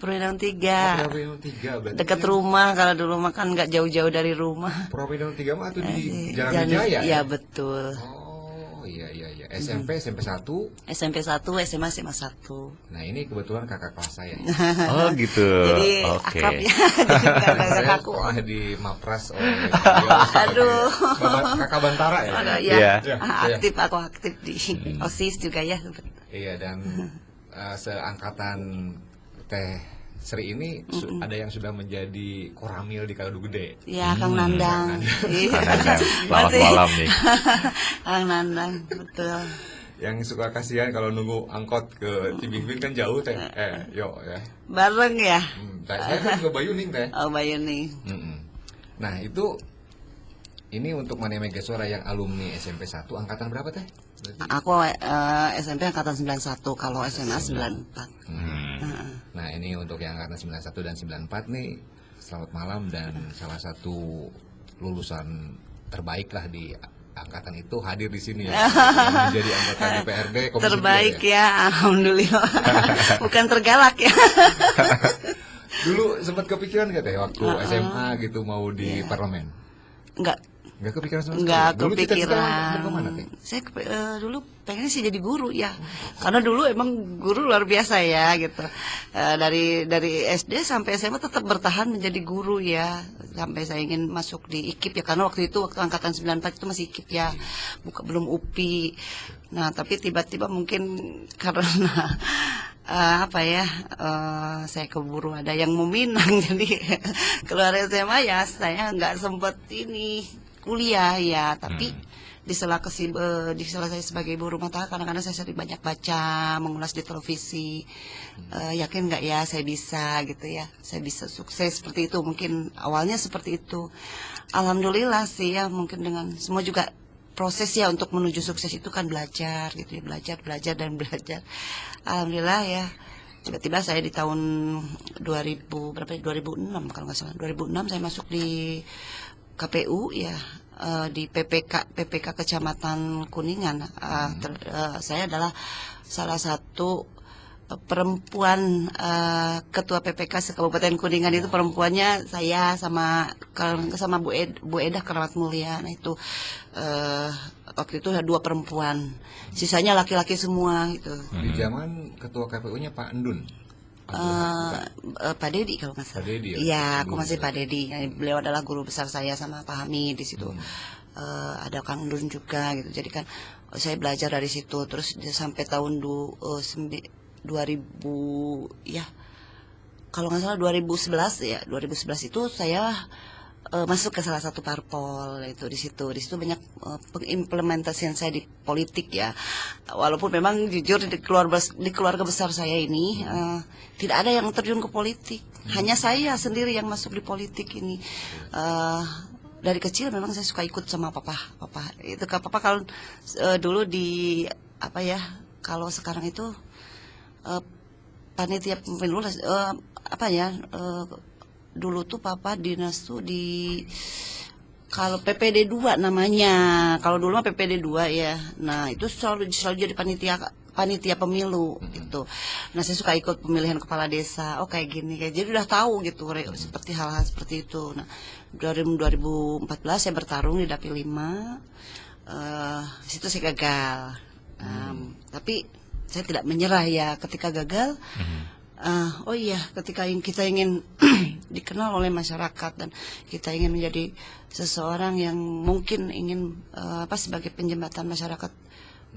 Purwodinong 3. Purwodinong 3 berarti. Dekat rumah, kalau dulu mah kan nggak jauh-jauh dari rumah. Purwodinong 3 mah tuh di Jalan Wijaya. Iya, betul. Oh, iya. SMP 1. SMP 1, SMA 1. Nah, ini kebetulan kakak kelas saya. Oh, gitu. Jadi akrab ya. Jadi Saya aku. pernah di Mapras oleh beliau. Aduh. Kakak Bantara ya. Iya. Iya. Aku aktif di OSIS juga ya. Iya, dan seangkatan Teh Sri ini ada yang sudah menjadi koramil di Kaladu Gede. Iya, Kang Nandang. Selamat malam nih. Kang Nandang, betul. Yang suka kasihan kalau nunggu angkot ke Cibimbing kan jauh teh. Yo ya. Bareng ya. Saya kan juga Bayuning teh. Oh, Bayuning. Nah, itu ini untuk Mania Megasora yang alumni SMP 1 angkatan berapa teh? Aku SMP angkatan 91, kalau SMA 94. Nah, ini untuk yang angkatan 91 dan 94 nih, selamat malam, dan salah satu lulusan terbaik lah di angkatan itu hadir di sini ya. Menjadi anggota DPRD Komisi Terbaik 3 ya, alhamdulillah. Bukan tergalak ya. Dulu sempat kepikiran nggak teh waktu SMA gitu mau di parlemen? Nggak kepikiran sama sekali. Nggak Dulu cita-cita kepikiran. mau kemana teh? Saya dulu pengen sih jadi guru ya, karena dulu emang guru luar biasa ya gitu. Dari SD sampai SMA tetap bertahan menjadi guru ya, sampai saya ingin masuk di IKIP ya, karena waktu angkatan 94 itu masih IKIP ya, belum UPI. Nah, tapi tiba-tiba mungkin karena saya keburu ada yang meminang jadi keluar SMA ya, saya nggak sempat ini kuliah ya, tapi di sela saya sebagai ibu rumah tangga, kadang-kadang saya sering banyak baca, mengulas di televisi. Yakin nggak ya saya bisa gitu ya, saya bisa sukses seperti itu, mungkin awalnya seperti itu. Alhamdulillah sih ya, mungkin dengan semua juga proses ya untuk menuju sukses itu kan belajar gitu ya, belajar dan belajar. Alhamdulillah ya, tiba-tiba saya di tahun 2006 kalau nggak salah, 2006 saya masuk di KPU ya, di PPK Kecamatan Kuningan. Saya adalah salah satu perempuan ketua PPK Kabupaten Kuningan. Itu perempuannya saya sama Bu Edah Keramat Mulia. Nah itu waktu itu ada 2 perempuan, sisanya laki-laki semua gitu. Di zaman ketua KPU-nya Pak Endun. Pak Dedi kalau nggak salah. Pak Dedi, Iya, aku masih Pak Dedi. Beliau adalah guru besar saya sama Pak Hamid di situ. Ada Kang Dun juga gitu. Jadi kan saya belajar dari situ, terus sampai tahun 2000 ya. Kalau nggak salah 2011 ya. 2011 itu saya masuk ke salah satu parpol itu. Di situ banyak pengimplementasian saya di politik ya, walaupun memang jujur di keluarga besar saya ini tidak ada yang terjun ke politik, hanya saya sendiri yang masuk di politik ini. Dari kecil memang saya suka ikut sama papa itu. Papa kalau dulu di kalau sekarang itu panitia pemilu dulu tuh papa dinas tuh di, kalau PPD 2 namanya, kalau dulu mah PPD 2 ya. Nah itu selalu jadi panitia pemilu gitu. Nah saya suka ikut pemilihan kepala desa, kayak gini, jadi udah tahu gitu seperti hal-hal seperti itu. Nah 2014 saya bertarung di Dapil 5, situ saya gagal. Tapi saya tidak menyerah ya ketika gagal. Ketika kita ingin dikenal oleh masyarakat dan kita ingin menjadi seseorang yang mungkin ingin sebagai penjembatan masyarakat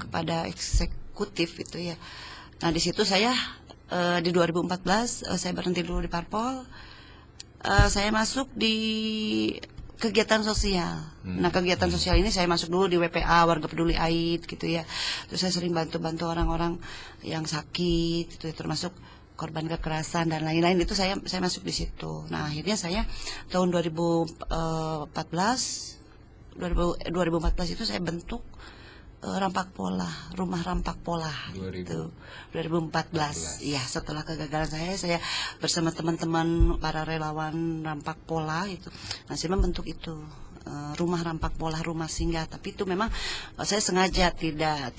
kepada eksekutif itu ya. Nah di situ saya di 2014 saya berhenti dulu di parpol. Saya masuk di kegiatan sosial. Nah kegiatan sosial ini saya masuk dulu di WPA, Warga Peduli AIDS gitu ya. Terus saya sering bantu orang-orang yang sakit itu, termasuk korban kekerasan dan lain-lain, itu saya masuk di situ. Nah akhirnya saya tahun 2014 itu saya bentuk rumah rampak pola itu 2014 ya. Setelah kegagalan saya bersama teman-teman para relawan rampak pola itu, nah saya membentuk itu rumah rampak pola, rumah singgah. Tapi itu memang saya sengaja tidak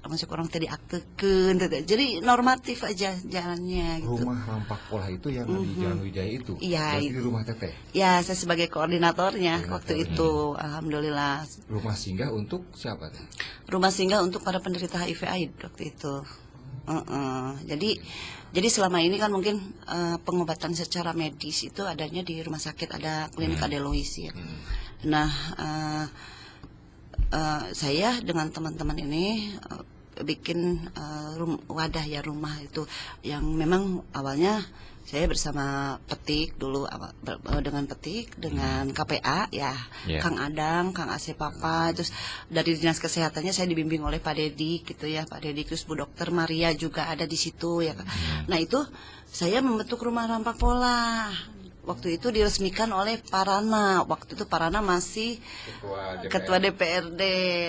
masuk orang tadi aktekeun jadi normatif aja jalannya gitu. Rumah rampak pola itu yang di Jalan Wijaya itu. Iya, Berarti di rumah Teteh. Ya, saya sebagai koordinatornya waktu itu, alhamdulillah. Rumah singgah untuk siapa Teh? Rumah singgah untuk para penderita HIV/AIDS waktu itu. Jadi selama ini kan mungkin pengobatan secara medis itu adanya di rumah sakit, ada klinik Adelois ya. Nah, saya dengan teman-teman ini bikin wadah ya, rumah itu yang memang awalnya saya bersama Petik dulu, dengan Petik, dengan KPA ya, Kang Adang, Kang Asep Papa, terus dari dinas kesehatannya saya dibimbing oleh Pak Dedi gitu ya, Pak Dedi, terus Bu Dokter Maria juga ada di situ ya. Nah itu saya membentuk rumah rampak pola. Waktu itu diresmikan oleh Parana. Waktu itu Parana masih ketua DPRD,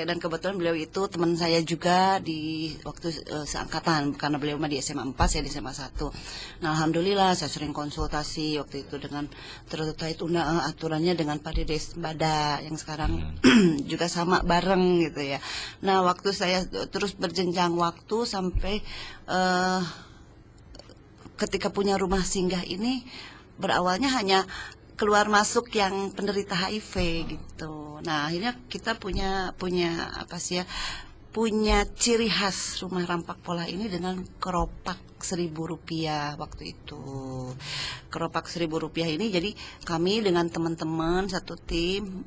dan kebetulan beliau itu teman saya juga di waktu seangkatan, karena beliau mah di SMA 4, saya di SMA 1. Nah, alhamdulillah saya sering konsultasi waktu itu dengan terkait aturannya dengan Pak Dedes Bada yang sekarang juga sama bareng gitu ya. Nah, waktu saya terus berjenjang waktu sampai ketika punya rumah singgah ini, berawalnya hanya keluar masuk yang penderita HIV gitu. Nah, akhirnya kita punya apa sih ya? Punya ciri khas rumah rampak pola ini dengan keropak Rp1.000 waktu itu. Keropak Rp1.000 ini, jadi kami dengan teman-teman satu tim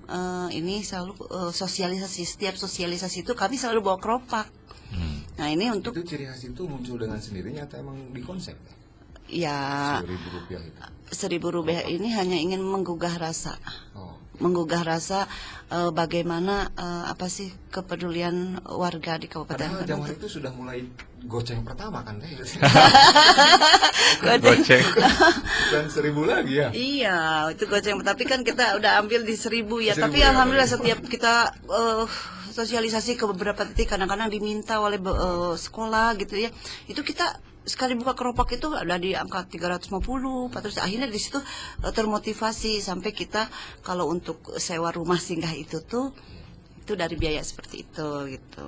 ini selalu sosialisasi. Setiap sosialisasi itu kami selalu bawa keropak. Nah, ini untuk itu ciri khas itu muncul dengan sendirinya atau emang dikonsep? Ya, Rp1.000 itu. Rp1.000 ini hanya ingin menggugah rasa, menggugah rasa bagaimana apa sih kepedulian warga di Kabupaten Padahal zaman itu sudah mulai goceng pertama kan Teh? Goceng. Bukan 1.000 lagi ya? Iya, itu goceng. Tapi kan kita udah ambil di 1.000 ya. 1.000 Tapi ya, alhamdulillah ya. setiap kita sosialisasi ke beberapa titik, kadang-kadang diminta oleh sekolah gitu ya. Itu kita sekali buka keropak itu ada di angka 350, terus akhirnya di situ termotivasi sampai kita kalau untuk sewa rumah singgah itu dari biaya seperti itu gitu.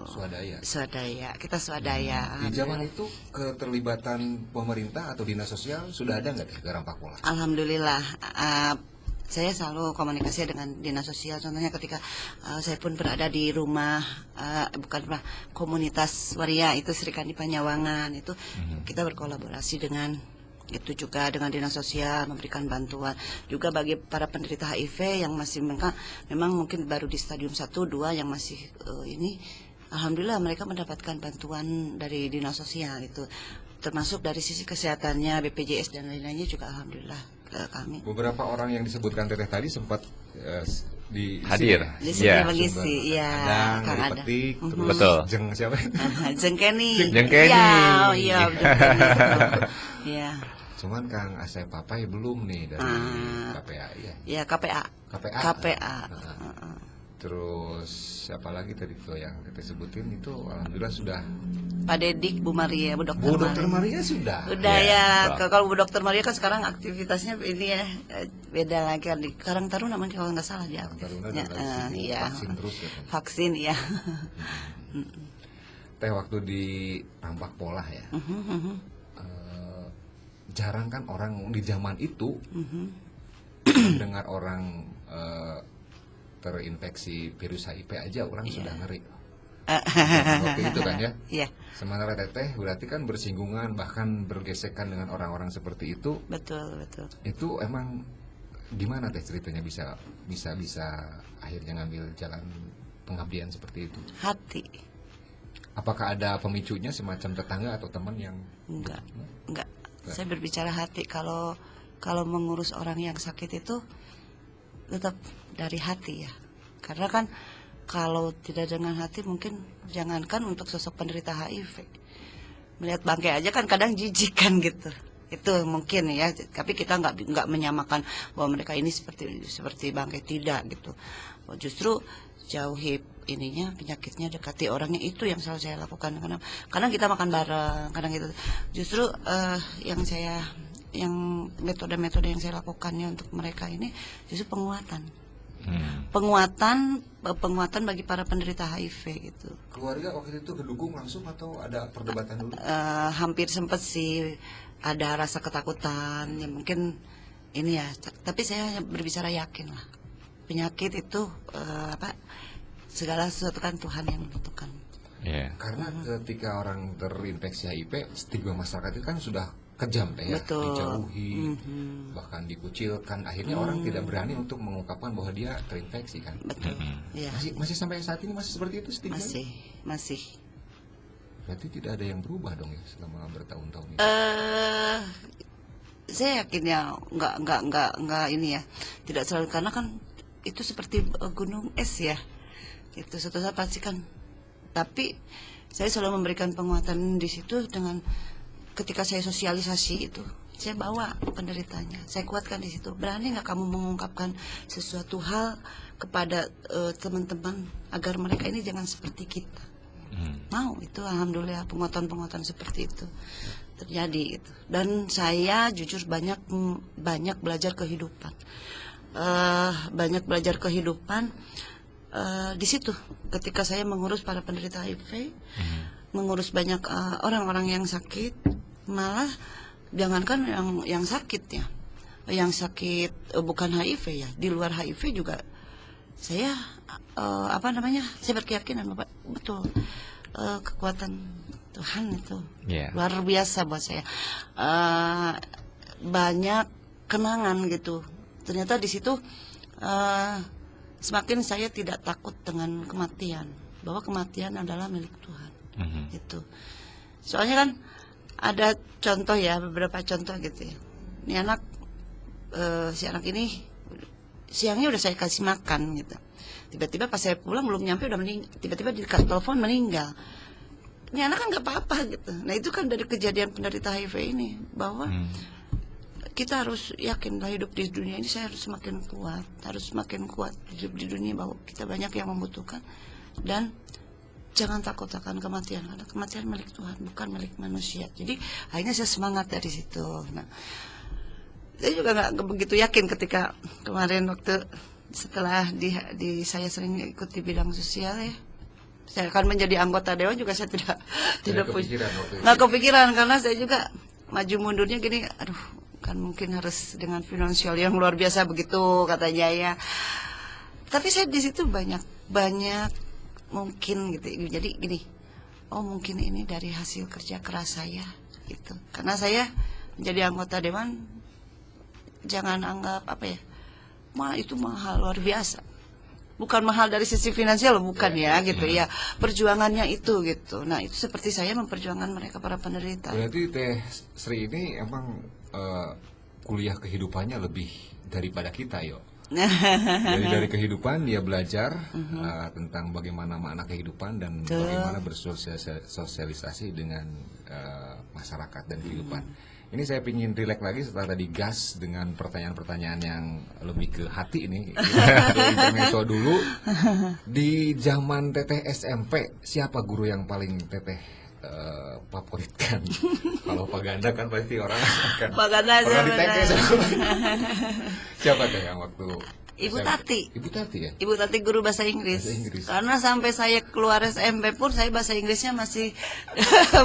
Swadaya, kita swadaya. Di zaman itu keterlibatan pemerintah atau dinas sosial sudah ada nggak di rampak pola? Alhamdulillah. Saya selalu komunikasi dengan dinas sosial. Contohnya ketika saya pun berada di rumah komunitas waria itu Sri Kandi Panyawangan itu, kita berkolaborasi dengan itu juga dengan dinas sosial, memberikan bantuan juga bagi para penderita HIV yang masih memang mungkin baru di stadium 1, 2 yang masih ini. Alhamdulillah mereka mendapatkan bantuan dari dinas sosial itu, termasuk dari sisi kesehatannya, BPJS dan lain-lainnya juga alhamdulillah kami. Beberapa orang yang disebutkan Teteh tadi sempat hadir. Di sini mengisi, ya, Kang Adang. Petik, terus Betul. Jeng siapa? Jengkeni. Jengkeni. Iya, iya. Cuman Kang Asep Papai belum nih dari KPA ya. Ya, KPA. KPA. Terus siapa lagi tadi tuh yang kita sebutin itu alhamdulillah sudah. Pak Dedik, Bu Maria, Bu Dokter, Bu Dokter Maria sudah. Udah ya. Kalau Bu Dokter Maria kan sekarang aktivitasnya ini ya beda lagi di Karang Taruna namanya kalau nggak salah dia aktifnya. Iya. Vaksin terus ya. Vaksin ya. Teh waktu di rampak pola ya. Jarang kan orang di zaman itu mendengar orang terinfeksi virus HIV aja orang sudah ngeri. Waktu itu kan ya. Iya. Sementara Teteh berarti kan bersinggungan bahkan bergesekan dengan orang-orang seperti itu. Betul. Itu emang gimana Teh ceritanya bisa akhirnya ngambil jalan pengabdian seperti itu? Hati. Apakah ada pemicunya semacam tetangga atau teman yang? Enggak. Saya berbicara hati. Kalau mengurus orang yang sakit itu tetap dari hati ya. Karena kan kalau tidak dengan hati mungkin jangankan untuk sosok penderita HIV. Melihat bangkai aja kan kadang jijik kan gitu. Itu mungkin ya, tapi kita nggak menyamakan bahwa mereka ini seperti bangkai, tidak gitu. Justru jauhi ininya penyakitnya, dekati orangnya, itu yang selalu saya lakukan. Kadang kita makan bareng, kadang gitu. Justru yang metode-metode yang saya lakukannya untuk mereka ini justru penguatan. penguatan bagi para penderita HIV gitu. Keluarga waktu itu kedukung langsung atau ada perdebatan dulu? Hampir sempet sih ada rasa ketakutan, ya mungkin ini ya. Tapi saya berbicara yakin lah, penyakit itu segala sesuatu kan Tuhan yang menentukan. Yeah. Karena ketika orang terinfeksi HIV, stigma masyarakat itu kan sudah kejam ya, Betul. dijauhi, bahkan dikucilkan. Akhirnya orang tidak berani untuk mengungkapkan bahwa dia terinfeksi kan. Betul. Iya. Masih sampai saat ini masih seperti itu stigma? Masih. Berarti tidak ada yang berubah dong ya selama bertahun-tahun ini. Saya yakin ya nggak ini ya, tidak selalu, karena kan itu seperti gunung es ya. Itu suatu saat pasti kan. Tapi saya selalu memberikan penguatan di situ dengan ketika saya sosialisasi itu, saya bawa penderitanya, saya kuatkan di situ. Berani nggak kamu mengungkapkan sesuatu hal kepada teman-teman agar mereka ini jangan seperti kita? Mau itu, alhamdulillah penguatan-penguatan seperti itu terjadi itu. Dan saya jujur banyak belajar kehidupan, di situ ketika saya mengurus para penderita HIV, mengurus banyak orang-orang yang sakit. Malah jangankan yang sakit ya, yang sakit bukan HIV ya, di luar HIV juga saya saya berkeyakinan Bapak, betul, kekuatan Tuhan itu luar biasa buat saya. Banyak kenangan gitu. Ternyata di situ semakin saya tidak takut dengan kematian, bahwa kematian adalah milik Tuhan. Itu soalnya kan ada contoh ya, beberapa contoh gitu ya. Ini anak, si anak ini siangnya udah saya kasih makan gitu. Tiba-tiba pas saya pulang belum nyampe udah meninggal. Tiba-tiba di telepon meninggal. Ini anak kan nggak apa-apa gitu. Nah itu kan dari kejadian penderita HIV ini, bahwa kita harus yakin lah hidup di dunia ini. Saya harus semakin kuat hidup di dunia, bahwa kita banyak yang membutuhkan. Dan jangan takut akan kematian, karena kematian milik Tuhan, bukan milik manusia. Jadi akhirnya saya semangat dari situ. Nah, saya juga nggak begitu yakin ketika kemarin waktu setelah saya sering ikut di bidang sosial ya, saya akan menjadi anggota dewan juga. Saya tidak nggak kepikiran, karena saya juga maju mundurnya gini, aduh kan mungkin harus dengan finansial yang luar biasa begitu katanya ya. Tapi saya di situ banyak mungkin gitu, jadi gini, mungkin ini dari hasil kerja keras saya gitu. Karena saya menjadi anggota dewan, jangan anggap itu mahal luar biasa, bukan mahal dari sisi finansial, bukan gitu ya, perjuangannya itu gitu. Nah itu seperti saya memperjuangkan mereka para penderita. Berarti Teh Sri ini emang kuliah kehidupannya lebih daripada kita yo. Jadi dari kehidupan dia belajar tentang bagaimana makna kehidupan dan bagaimana bersosialisasi dengan masyarakat dan kehidupan. Ini saya ingin rileks lagi setelah tadi gas dengan pertanyaan-pertanyaan yang lebih ke hati ini. Intermezzo dulu. Di zaman Teteh SMP, siapa guru yang paling Teteh favoritkan? Kalau Pak Ganda kan pasti orang akan Pak Ganda siapa Teh yang waktu Ibu Tati. Ibu Tati ya? Ibu Tati guru bahasa Inggris. Karena sampai saya keluar SMP pun saya bahasa Inggrisnya masih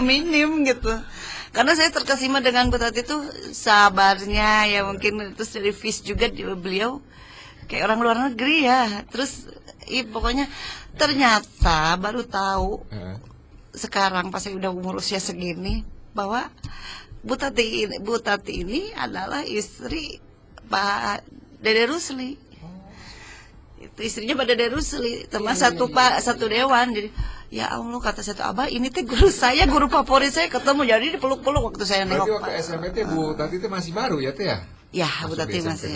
minim gitu. Karena saya terkesima dengan Bu Tati itu sabarnya ya, mungkin terus dari FIS juga beliau kayak orang luar negeri ya. Terus pokoknya ternyata baru tahu sekarang pas saya udah umur usia segini bahwa Bu Tati ini adalah istri Pak Dede Rusli. Itu istrinya Pak Dede Rusli, teman satu dewan. Jadi ya Allah, kata saya tuh, Abah ini teh guru saya, guru favorit saya, ketemu jadi dipeluk-peluk waktu saya nengok. Berarti waktu SMP teh Bu Tati teh masih baru ya Teh ya? Ya, Bu Tati masih.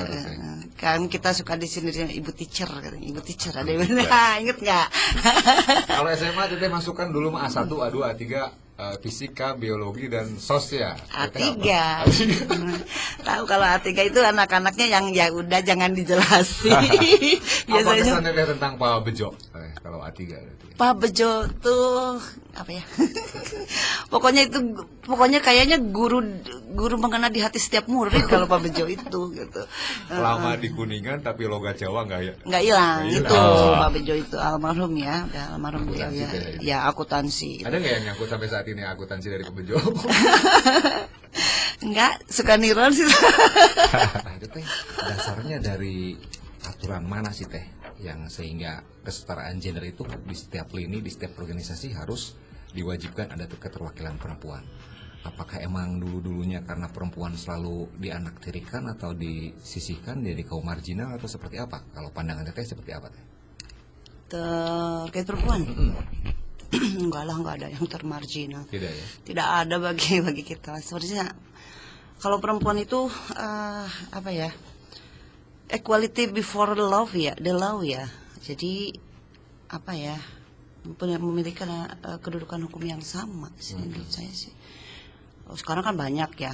Kan kita suka di sini Ibu teacher katanya, Ibu teacher ada yang inget nggak? Kalau SMA Teteh masukkan dulu mah A1, A2, A3, fisika, biologi dan sos ya. A3. Tahu kalau A3 itu anak-anaknya yang ya udah jangan dijelasin. Apa Biasanya kesan Teteh tentang Pak Bejo? Kalau A3 berarti. Pak Bejo tuh apa ya? pokoknya kayaknya guru mengena di hati setiap murid kalau Pak Bejo itu gitu. Lama di Kuningan tapi logat Jawa nggak ya? Nggak hilang Nggak itu hilang. Pak Bejo itu almarhum ya, udah almarhum beliau Akuntansi ya. teh. Ya akuntansi. Ada nggak yang nyangkut sampai saat ini akuntansi dari Pak Bejo? Enggak, suka niron sih. Nah itu teh dasarnya dari aturan mana sih teh yang sehingga kesetaraan gender itu di setiap lini, di setiap organisasi harus diwajibkan ada keterwakilan perempuan. Apakah emang dulu-dulunya karena perempuan selalu dianaktirikan atau disisihkan jadi kaum marginal atau seperti apa? Kalau pandangan teteh seperti apa teh? Terkait perempuan. Enggak lah, enggak ada yang termarginal. Tidak ya? Tidak ada bagi kita. Sebenarnya kalau perempuan itu apa ya? Equality before love ya, the law ya. Jadi apa ya? Memiliki kedudukan hukum yang sama sih menurut saya sih. Sekarang kan banyak ya,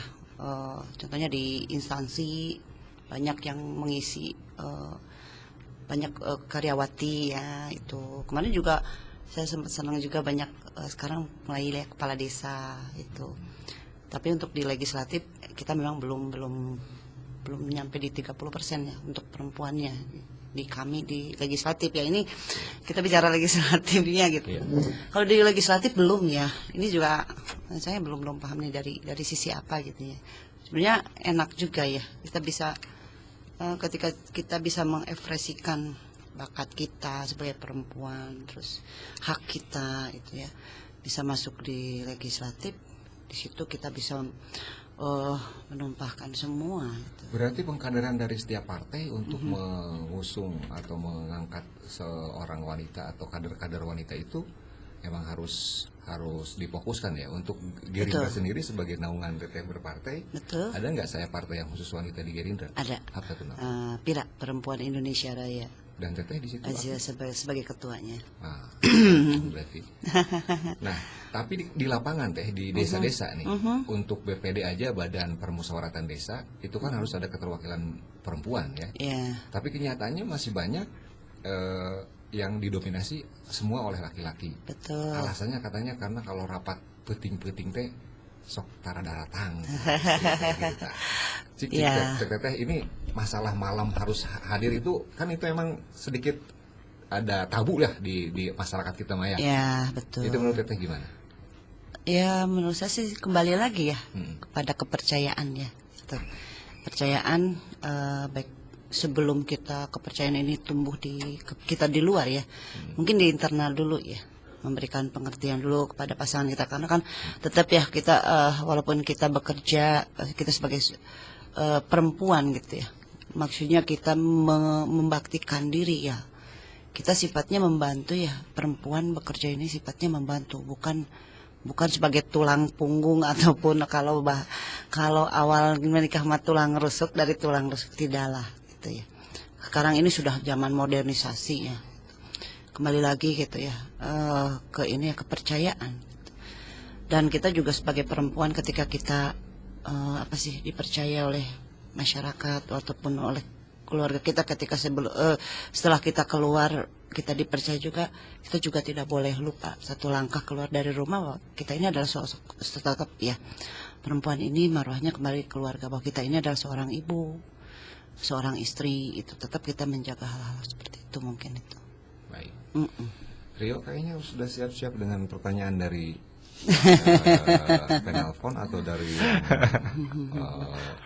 contohnya di instansi banyak yang mengisi, banyak karyawati ya itu. Kemarin juga saya sempat senang juga banyak sekarang mulai lihat kepala desa itu. Tapi untuk di legislatif kita memang belum nyampe di 30% ya untuk perempuannya di kami di legislatif ya. Ini kita bicara legislatifnya gitu. Kalau di legislatif belum ya. Ini juga saya belum paham nih dari sisi apa gitu ya. Sebenarnya enak juga ya kita bisa ketika kita bisa mengekspresikan bakat kita sebagai perempuan, terus hak kita itu ya bisa masuk di legislatif. Di situ kita bisa menumpahkan semua gitu. Berarti pengkaderan dari setiap partai untuk mengusung atau mengangkat seorang wanita atau kader-kader wanita itu emang harus difokuskan ya untuk Gerindra Betul. sendiri sebagai naungan teteh berpartai. Betul. Ada nggak saya partai yang khusus wanita di Gerindra? Ada. Apa tuh namanya? Pira Perempuan Indonesia Raya. Dan teteh di situ Aziza apa? sebagai ketuanya. Ah, berarti. Nah, tapi di lapangan teh di desa-desa nih untuk BPD aja Badan Permusyawaratan Desa itu kan harus ada keterwakilan perempuan ya. Ya, Tapi kenyataannya masih banyak yang didominasi semua oleh laki-laki. betul. Alasannya katanya karena kalau rapat peting-peting teh sok tara daratang. Cik, Ya. teteh ini masalah malam harus hadir itu kan itu emang sedikit ada tabu lah di masyarakat kita Maya. Ya, betul. Itu menurut teteh gimana? Ya, menurut saya sih kembali lagi ya kepada kepercayaan ya. Gitu. Kepercayaan baik sebelum kepercayaan ini tumbuh kita di luar ya. Mungkin di internal dulu ya. Memberikan pengertian dulu kepada pasangan kita karena kan tetap ya kita walaupun kita bekerja kita sebagai perempuan gitu ya. Maksudnya kita membaktikan diri ya. Kita sifatnya membantu ya. Perempuan bekerja ini sifatnya membantu, bukan sebagai tulang punggung ataupun kalau awal menikah mah tulang rusuk dari tulang rusuk tidaklah gitu ya. Sekarang ini sudah zaman modernisasi ya. Kembali lagi gitu ya ke ini ya kepercayaan. Dan kita juga sebagai perempuan ketika kita dipercaya oleh masyarakat ataupun oleh keluarga kita ketika setelah kita keluar kita dipercaya juga, kita juga tidak boleh lupa satu langkah keluar dari rumah bahwa kita ini adalah tetap ya perempuan ini marwahnya kembali keluarga, bahwa kita ini adalah seorang ibu, seorang istri, itu tetap kita menjaga hal-hal seperti itu mungkin itu. Baik. Rio kayaknya sudah siap-siap dengan pertanyaan dari penelpon atau dari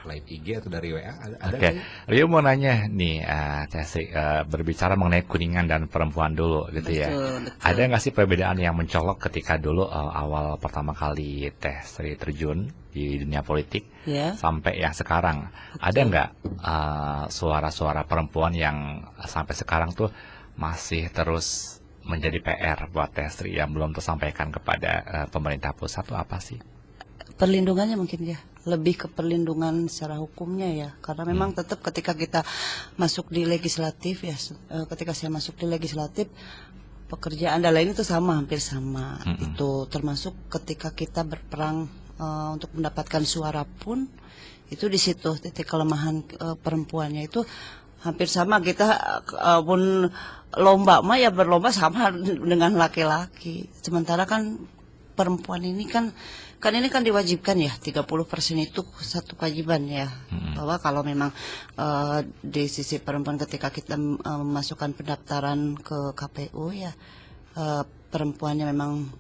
live IG atau dari WA ada Oke, Rio mau nanya nih, Cesi, berbicara mengenai Kuningan dan perempuan dulu gitu ya. Betul. Ada nggak sih perbedaan yang mencolok ketika dulu awal pertama kali Teh Sri terjun di dunia politik sampai yang sekarang? Ada nggak suara-suara perempuan yang sampai sekarang tuh masih terus menjadi PR buat Teh Sri yang belum tersampaikan kepada pemerintah pusat, itu apa sih? Perlindungannya mungkin ya, lebih ke perlindungan secara hukumnya ya, karena memang tetap ketika kita masuk di legislatif ya, ketika saya masuk di legislatif pekerjaan dan lain itu sama, hampir sama. Itu termasuk ketika kita berperang untuk mendapatkan suara pun Itu di situ titik kelemahan perempuannya itu hampir sama kita pun lomba mah ya berlomba sama dengan laki-laki. Sementara kan perempuan ini kan ini kan diwajibkan ya 30% itu satu kewajiban ya. Bahwa kalau memang di sisi perempuan ketika kita memasukkan pendaftaran ke KPU ya perempuannya memang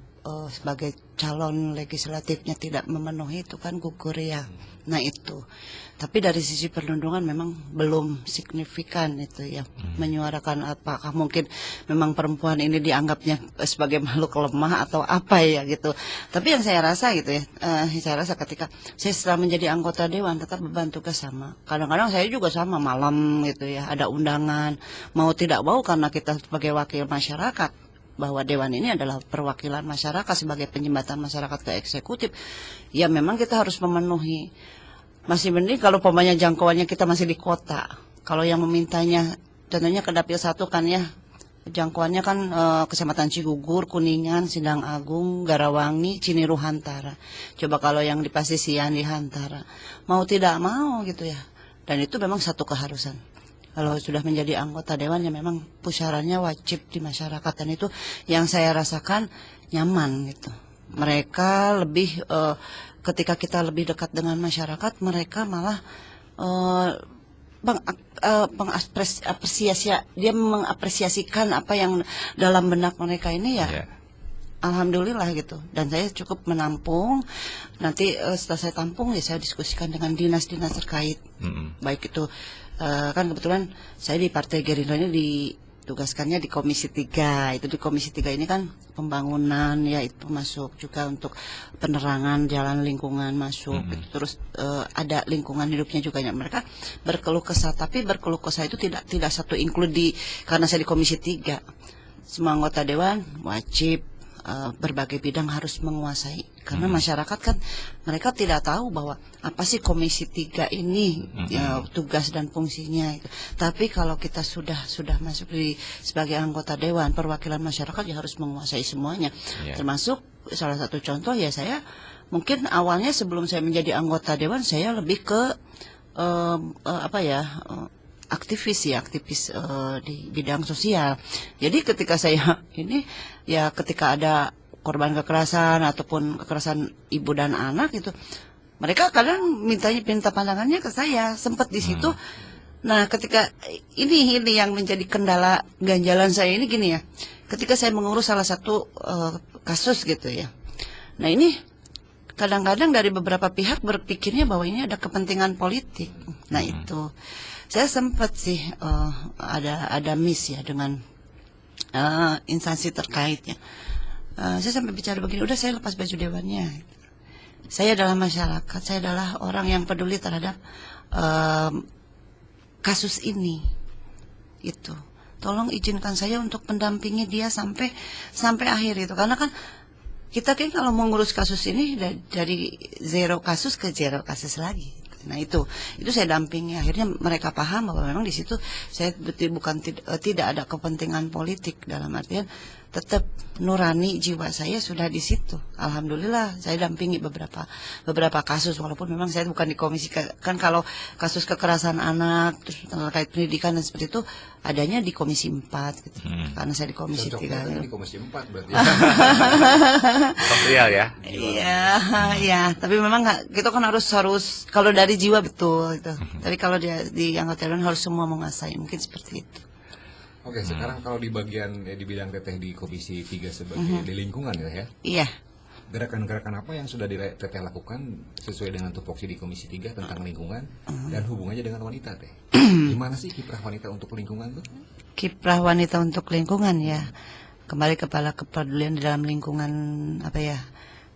sebagai calon legislatifnya tidak memenuhi itu kan gugur ya. Nah itu. Tapi dari sisi perlindungan memang belum signifikan itu ya. Menyuarakan apakah mungkin memang perempuan ini dianggapnya sebagai makhluk lemah atau apa ya gitu. Tapi yang saya rasa gitu ya, saya rasa ketika saya setelah menjadi anggota dewan tetap beban tugas sama. Kadang-kadang saya juga sama malam gitu ya, ada undangan, mau tidak mau karena kita sebagai wakil masyarakat, bahwa dewan ini adalah perwakilan masyarakat sebagai penjembatan masyarakat ke eksekutif, ya memang kita harus memenuhi. Masih mending kalau pemanya jangkauannya kita masih di kota. Kalau yang memintanya, contohnya ke Dapil 1 kan ya, jangkauannya kan Kecamatan Cigugur, Kuningan, Sindang Agung, Garawangi, Ciniru, Hantara. Coba kalau yang di Pasisian di Hantara, mau tidak mau gitu ya. Dan itu memang satu keharusan. Kalau sudah menjadi anggota dewan ya memang pusarannya wajib di masyarakat, dan itu yang saya rasakan nyaman gitu. Mereka lebih ketika kita lebih dekat dengan masyarakat, mereka malah mengapresiasikan apa yang dalam benak mereka ini ya. Alhamdulillah gitu. Dan saya cukup menampung. Nanti setelah saya tampung ya saya diskusikan dengan dinas-dinas terkait. Baik itu kan kebetulan saya di Partai Gerindra ini ditugaskannya di Komisi 3. Itu di Komisi 3 ini kan pembangunan ya itu masuk, juga untuk penerangan jalan lingkungan masuk. Itu terus ada lingkungan hidupnya juga ya. Mereka berkeluh kesah, tapi berkeluh kesah itu tidak satu include karena saya di Komisi 3. Semua anggota dewan wajib berbagai bidang harus menguasai, karena masyarakat kan mereka tidak tahu bahwa apa sih Komisi 3 ini ya, tugas dan fungsinya itu. Tapi kalau kita sudah masuk sebagai anggota dewan perwakilan masyarakat ya harus menguasai semuanya. Termasuk salah satu contoh ya, saya mungkin awalnya sebelum saya menjadi anggota dewan saya lebih ke aktivis di bidang sosial. Jadi ketika saya ini ya ketika ada korban kekerasan ataupun kekerasan ibu dan anak itu, mereka kadang minta pandangannya ke saya, sempat di situ. Nah, ketika ini yang menjadi kendala ganjalan saya ini gini ya. Ketika saya mengurus salah satu kasus gitu ya. Nah, ini kadang-kadang dari beberapa pihak berpikirnya bahwa ini ada kepentingan politik. Nah, itu saya sempat sih ada miss ya dengan instansi terkaitnya. Saya sampai bicara begini, udah saya lepas baju dewannya. Saya adalah masyarakat, saya adalah orang yang peduli terhadap kasus ini. Itu, tolong izinkan saya untuk mendampingi dia sampai akhir itu, karena kan kita kan kalau mengurus kasus ini dari zero kasus ke zero kasus lagi. Nah itu saya dampingi, akhirnya mereka paham bahwa memang di situ saya tidak ada kepentingan politik, dalam artian tetap nurani jiwa saya sudah di situ. Alhamdulillah saya dampingi beberapa kasus, walaupun memang saya bukan di komisi, kan kalau kasus kekerasan anak terus terkait pendidikan dan seperti itu adanya di Komisi 4 gitu. Karena saya di Komisi 3. Di Komisi 4 berarti. Real ya. Iya, tapi memang kita kan harus kalau dari jiwa betul itu. Tapi kalau di anggota dewan harus semua menguasai, mungkin seperti itu. Oke, sekarang kalau di bagian di bidang teteh di Komisi 3 sebagai di lingkungan ya. Iya. Gerakan-gerakan apa yang sudah teteh lakukan sesuai dengan tupoksi di Komisi 3 tentang lingkungan dan hubungannya dengan wanita teh? Gimana sih kiprah wanita untuk lingkungan tuh? Kiprah wanita untuk lingkungan ya, kembali kepada kepedulian di dalam lingkungan apa ya?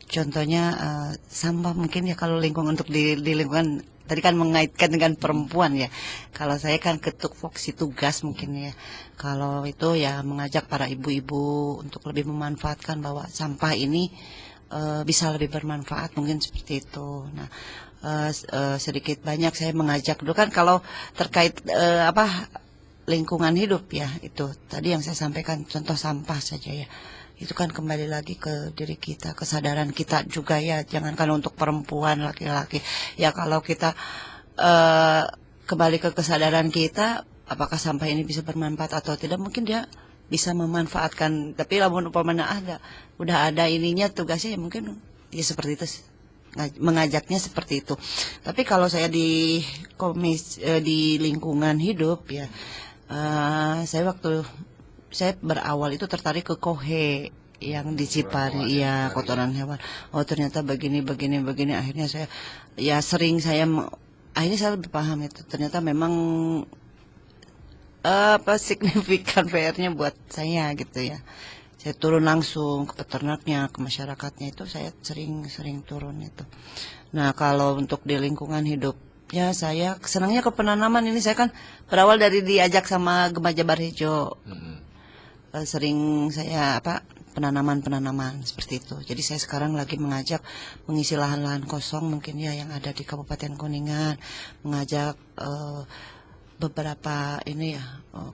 Contohnya sampah mungkin ya, kalau lingkungan untuk di lingkungan tadi kan mengaitkan dengan perempuan ya. Kalau saya kan ketuk foksi tugas mungkin ya. Kalau itu ya mengajak para ibu-ibu untuk lebih memanfaatkan bahwa sampah ini bisa lebih bermanfaat, mungkin seperti itu. Nah, sedikit banyak saya mengajak dulu kan kalau terkait lingkungan hidup ya, itu tadi yang saya sampaikan contoh sampah saja ya. Itu kan kembali lagi ke diri kita, kesadaran kita juga ya. Jangankan untuk perempuan, laki-laki. Ya kalau kita kembali ke kesadaran kita, apakah sampah ini bisa bermanfaat atau tidak, mungkin dia bisa memanfaatkan. Tapi lamun umpamanya udah ada ininya, tugasnya ya mungkin ya seperti itu, mengajaknya seperti itu. Tapi kalau saya di di lingkungan hidup ya, saya berawal itu tertarik ke kohe yang di Cipari, ya kotoran hewan. Oh ternyata begini. Akhirnya saya akhirnya saya lebih paham itu. Ternyata memang signifikan PR-nya buat saya gitu ya. Saya turun langsung ke peternaknya, ke masyarakatnya, itu saya sering turun itu. Nah kalau untuk di lingkungan hidup, ya saya senangnya ke penanaman ini. Saya kan berawal dari diajak sama Gema Jabar Hejo. Sering saya penanaman seperti itu. Jadi saya sekarang lagi mengajak mengisi lahan-lahan kosong mungkin ya yang ada di Kabupaten Kuningan, mengajak beberapa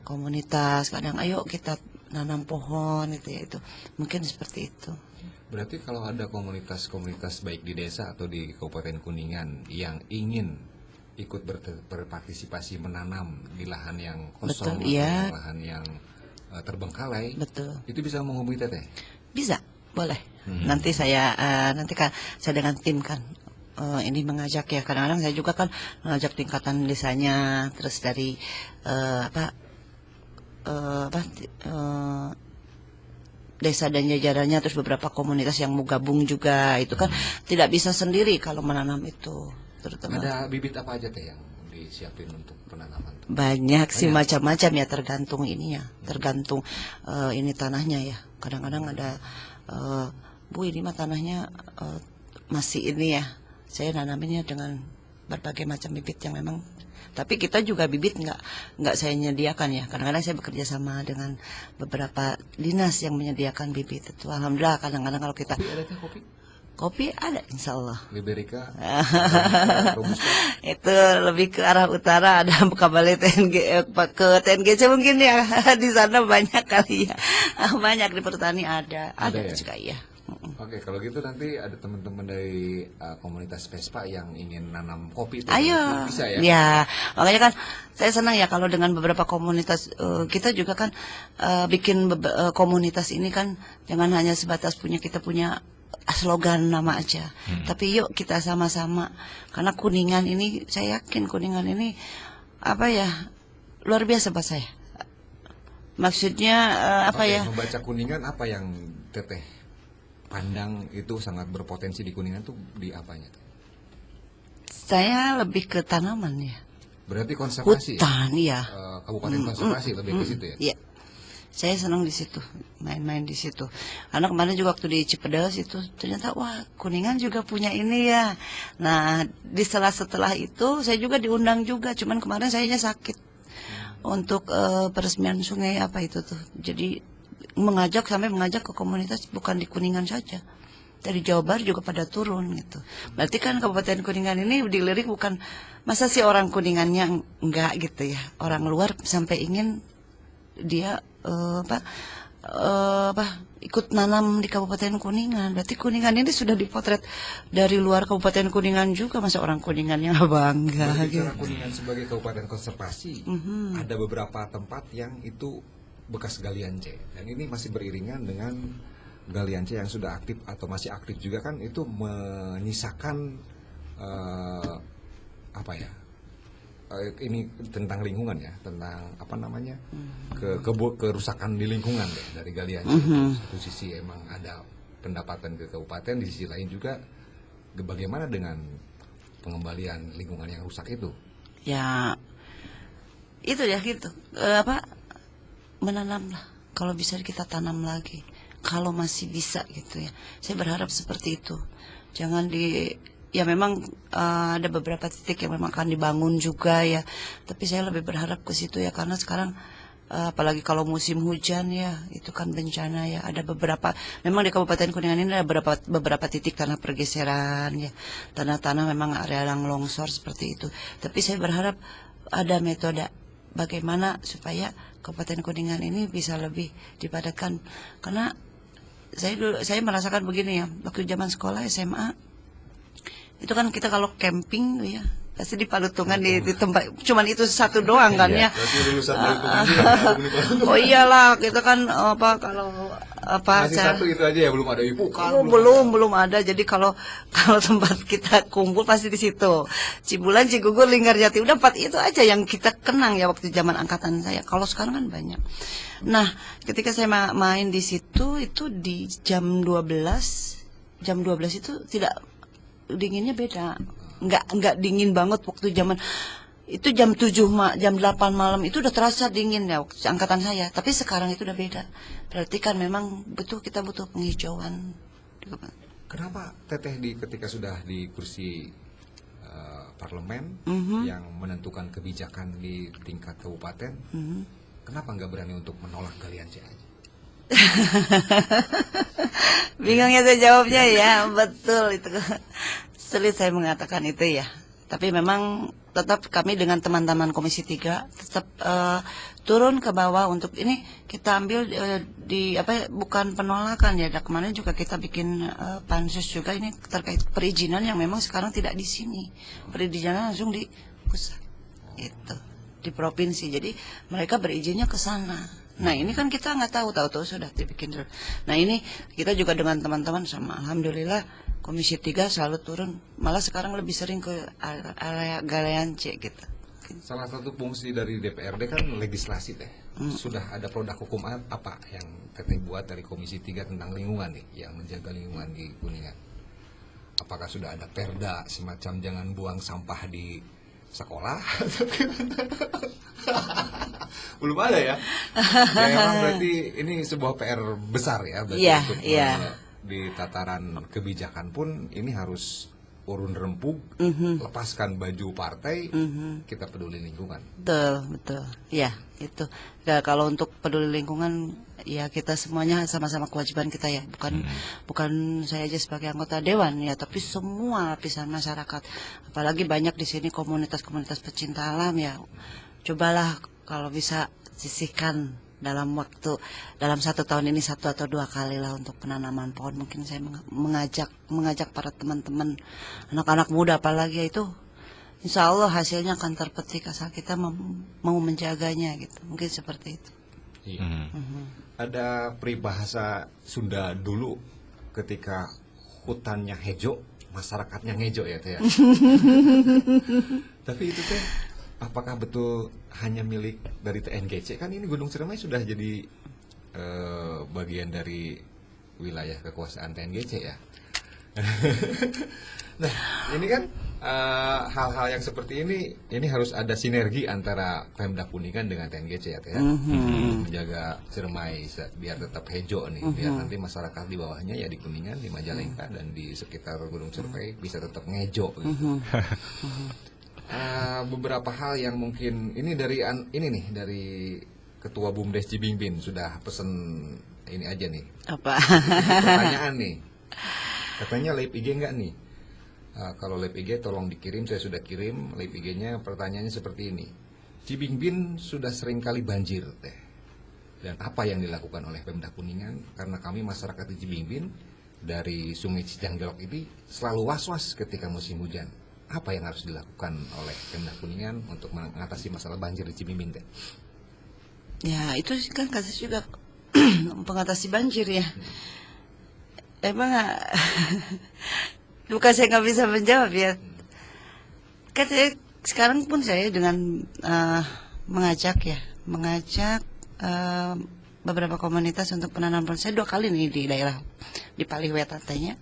komunitas, kadang ayo kita nanam pohon itu mungkin seperti itu. Berarti kalau ada komunitas-komunitas baik di desa atau di Kabupaten Kuningan yang ingin ikut berpartisipasi menanam di lahan yang kosong, betul, iya, lahan yang terbengkalai, betul, itu bisa menghubungi Teteh? Bisa, boleh. Nanti saya dengan tim kan ini mengajak ya. Kadang-kadang saya juga kan mengajak tingkatan desanya, terus dari desa dan jajarannya, terus beberapa komunitas yang mau gabung juga. Itu kan tidak bisa sendiri kalau menanam itu, terutama. Ada bibit apa aja Teh yang disiapin untuk penanaman? Banyak sih, macam-macam ya, tergantung ininya, tergantung ini tanahnya ya. Kadang-kadang ada Bu ini mah tanahnya masih ini ya, saya nanaminnya dengan berbagai macam bibit yang memang. Tapi kita juga bibit nggak saya nyediakan ya. Kadang-kadang saya bekerja sama dengan beberapa dinas yang menyediakan bibit itu. Alhamdulillah kadang-kadang kalau kita. Kopi ada Teh, kopi? Kopi ada, insya Allah. Liberica, itu lebih ke arah utara, ada Kabale ke TNGC mungkin ya. Di sana banyak kali ya, banyak di pertani ada ya? Juga ya. Oke, kalau gitu nanti ada teman-teman dari komunitas Vespa yang ingin nanam kopi. Ayo, bisa ya? Ya, makanya kan saya senang ya kalau dengan beberapa komunitas. Kita juga kan bikin komunitas ini kan jangan hanya sebatas kita punya slogan nama aja, tapi yuk kita sama-sama, karena Kuningan ini, saya yakin Kuningan ini luar biasa buat saya. Maksudnya membaca Kuningan, apa yang Teteh pandang itu sangat berpotensi di Kuningan tuh di apanya? Saya lebih ke tanaman ya. Berarti konservasi. Hutan ya. Kabupaten konservasi lebih ke situ ya. Iya. Saya senang di situ, main-main di situ. Karena kemarin juga waktu di Cipedes itu ternyata wah Kuningan juga punya ini ya. Nah di setelah itu saya juga diundang juga. Cuman kemarin sayanya sakit untuk peresmian sungai itu tuh. Jadi sampai mengajak ke komunitas bukan di Kuningan saja. Dari Jawa Barat juga pada turun gitu. Berarti kan Kabupaten Kuningan ini dilirik bukan masa sih orang Kuningannya enggak gitu ya. Orang luar sampai ingin dia ikut nanam di Kabupaten Kuningan. Berarti Kuningan ini sudah dipotret dari luar Kabupaten Kuningan juga, masa orang Kuningan yang bangga. Berbicara Kuningan sebagai kabupaten konservasi, ada beberapa tempat yang itu bekas galian C, dan ini masih beriringan dengan galian C yang sudah aktif atau masih aktif juga kan, itu menyisakan ini tentang lingkungan ya, tentang kerusakan di lingkungan ya, dari galian. Satu sisi emang ada pendapatan ke kabupaten, di sisi lain juga bagaimana dengan pengembalian lingkungan yang rusak itu? Ya itu ya gitu, menanamlah, kalau bisa kita tanam lagi, kalau masih bisa gitu ya. Saya berharap seperti itu. Jangan ya memang ada beberapa titik yang memang akan dibangun juga ya, tapi saya lebih berharap ke situ ya, karena sekarang apalagi kalau musim hujan ya, itu kan bencana ya. Ada memang di Kabupaten Kuningan ini ada beberapa titik tanah pergeseran ya, tanah-tanah memang area yang longsor seperti itu. Tapi saya berharap ada metode bagaimana supaya Kabupaten Kuningan ini bisa lebih dipadatkan, karena saya merasakan begini ya, waktu zaman sekolah SMA itu kan kita kalau camping ya pasti di Palutungan di tempat, cuman itu satu doang kan ya. Berarti lulusan Palutungan juga. Oh iyalah, kita kan kalau Masih satu itu aja ya, belum ada ibu kan. belum ada. Jadi kalau tempat kita kumpul pasti di situ. Cibulan, Cigugur, Linggarjati, udah 4 itu aja yang kita kenang ya waktu zaman angkatan saya. Kalau sekarang kan banyak. Nah, ketika saya main di situ itu di jam 12 itu tidak, dinginnya beda. Enggak dingin banget waktu zaman itu jam 8 malam itu udah terasa dingin ya waktu angkatan saya. Tapi sekarang itu udah beda. Berarti kan memang kita butuh penghijauan. Kenapa Teteh ketika sudah di kursi parlemen yang menentukan kebijakan di tingkat kabupaten, kenapa nggak berani untuk menolak galian C aja? Bingungnya saya jawabnya ya, betul itu. Sulit saya mengatakan itu ya. Tapi memang tetap kami dengan teman-teman Komisi 3 tetap turun ke bawah untuk ini kita ambil bukan penolakan ya. Kemarin juga kita bikin pansus juga ini terkait perizinan yang memang sekarang tidak di sini. Perizinan langsung di pusat. Itu di provinsi. Jadi mereka berizinnya ke sana. Nah ini kan kita nggak tahu sudah dibikin. Nah ini kita juga dengan teman-teman sama alhamdulillah Komisi 3 selalu turun, malah sekarang lebih sering ke area galian C gitu. Salah satu fungsi dari DPRD kan legislasi Teh. Sudah ada produk hukum apa yang Teteh buat dari Komisi 3 tentang lingkungan nih, yang menjaga lingkungan di Kuningan? Apakah sudah ada perda semacam jangan buang sampah di sekolah? Belum ada ya? Ya memang berarti ini sebuah PR besar ya berarti untuk di tataran kebijakan pun ini harus urun rempuk, lepaskan baju partai, kita peduli lingkungan. Betul, ya itu. Ya, kalau untuk peduli lingkungan, ya kita semuanya sama-sama kewajiban kita ya, bukan saya aja sebagai anggota dewan ya, tapi semua lapisan masyarakat. Apalagi banyak di sini komunitas-komunitas pecinta alam ya. Cobalah kalau bisa sisihkan dalam 1 tahun ini 1 atau 2 kali lah untuk penanaman pohon. Mungkin saya mengajak para teman-teman anak-anak muda apalagi ya, itu insya Allah hasilnya akan terpetik asal kita mau menjaganya gitu. Mungkin seperti itu. Iya. Ada peribahasa Sunda dulu ketika hutannya hejo, masyarakatnya ngejo ya Teh. Tapi itu Teh, apakah betul hanya milik dari TNGC? Kan ini Gunung Ciremai sudah jadi bagian dari wilayah kekuasaan TNGC ya. Nah, ini kan hal-hal yang seperti ini harus ada sinergi antara Pemda Kuningan dengan TNGC ya, Teh. Menjaga Ciremai biar tetap hejo nih, biar nanti masyarakat di bawahnya ya di Kuningan, di Majalengka dan di sekitar Gunung Ciremai bisa tetap ngejo gitu. Beberapa hal yang mungkin ini dari Ketua BUMDes Cibimbing sudah pesen ini aja nih. Apa? Pertanyaan nih. Katanya live IG enggak nih? Kalau live IG tolong dikirim, saya sudah kirim live IG-nya. Pertanyaannya seperti ini. Cibimbing sudah sering kali banjir Teh. Dan apa yang dilakukan oleh Pemda Kuningan? Karena kami masyarakat di Cibimbing dari Sungai Cijanggelok ini selalu was-was ketika musim hujan. Apa yang harus dilakukan oleh Pemda Kuningan untuk mengatasi masalah banjir di Cibimbing Teh? Ya itu kan kasus juga pengatasi banjir ya. Emang bukan saya nggak bisa menjawab ya. Kan sekarang pun saya dengan mengajak beberapa komunitas untuk penanaman pohon. Saya 2 kali nih di daerah di Paliwetatanya.